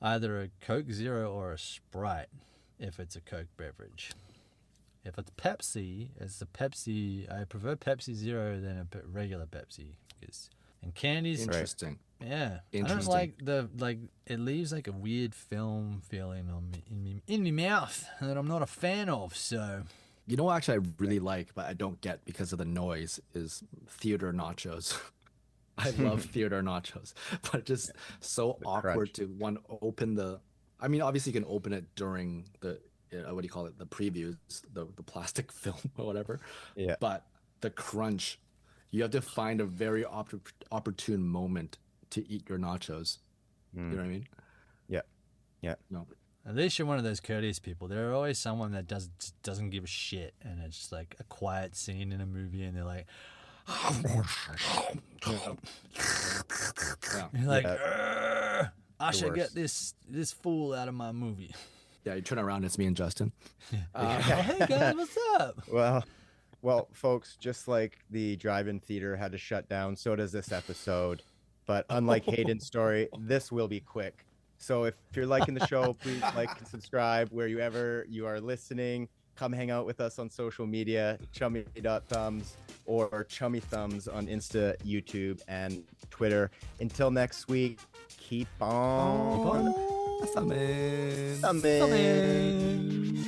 [SPEAKER 1] either a Coke Zero or a Sprite if it's a Coke beverage. If it's Pepsi, I prefer Pepsi Zero than a regular Pepsi. And candies,
[SPEAKER 2] Interesting.
[SPEAKER 1] yeah. I don't
[SPEAKER 2] Interesting.
[SPEAKER 1] like it leaves a weird film feeling on me in my mouth that I'm not a fan of. So
[SPEAKER 2] You know what actually I really like, but I don't get because of the noise, is theater nachos. I love theater nachos, but it's just so awkward
[SPEAKER 3] crunch.
[SPEAKER 2] to open the. I mean, obviously you can open it during the what do you call it? The previews, the plastic film or whatever.
[SPEAKER 3] Yeah.
[SPEAKER 2] But the crunch, you have to find a very opportune moment to eat your nachos. You know what I mean?
[SPEAKER 3] Yeah. Yeah.
[SPEAKER 2] No.
[SPEAKER 1] at least you're one of those courteous people. There are always someone that doesn't give a shit, and it's just a quiet scene in a movie, and they're like.
[SPEAKER 2] Yeah.
[SPEAKER 1] You're like,
[SPEAKER 3] Yeah.
[SPEAKER 1] I should get
[SPEAKER 3] worst.
[SPEAKER 1] this fool out of my movie.
[SPEAKER 2] Yeah, you turn around, it's me and Justin.
[SPEAKER 1] Oh, hey guys, what's up?
[SPEAKER 3] Well, folks, just like the drive-in theater had to shut down, so does this episode. But unlike Hayden's story, this will be quick. So if you're liking the show, please like and subscribe wherever you are listening. Come hang out with us on social media, chummy.thumbs or Chummy Thumbs on Insta, YouTube, and Twitter. Until next week, keep on.
[SPEAKER 2] Summon.
[SPEAKER 3] Summon.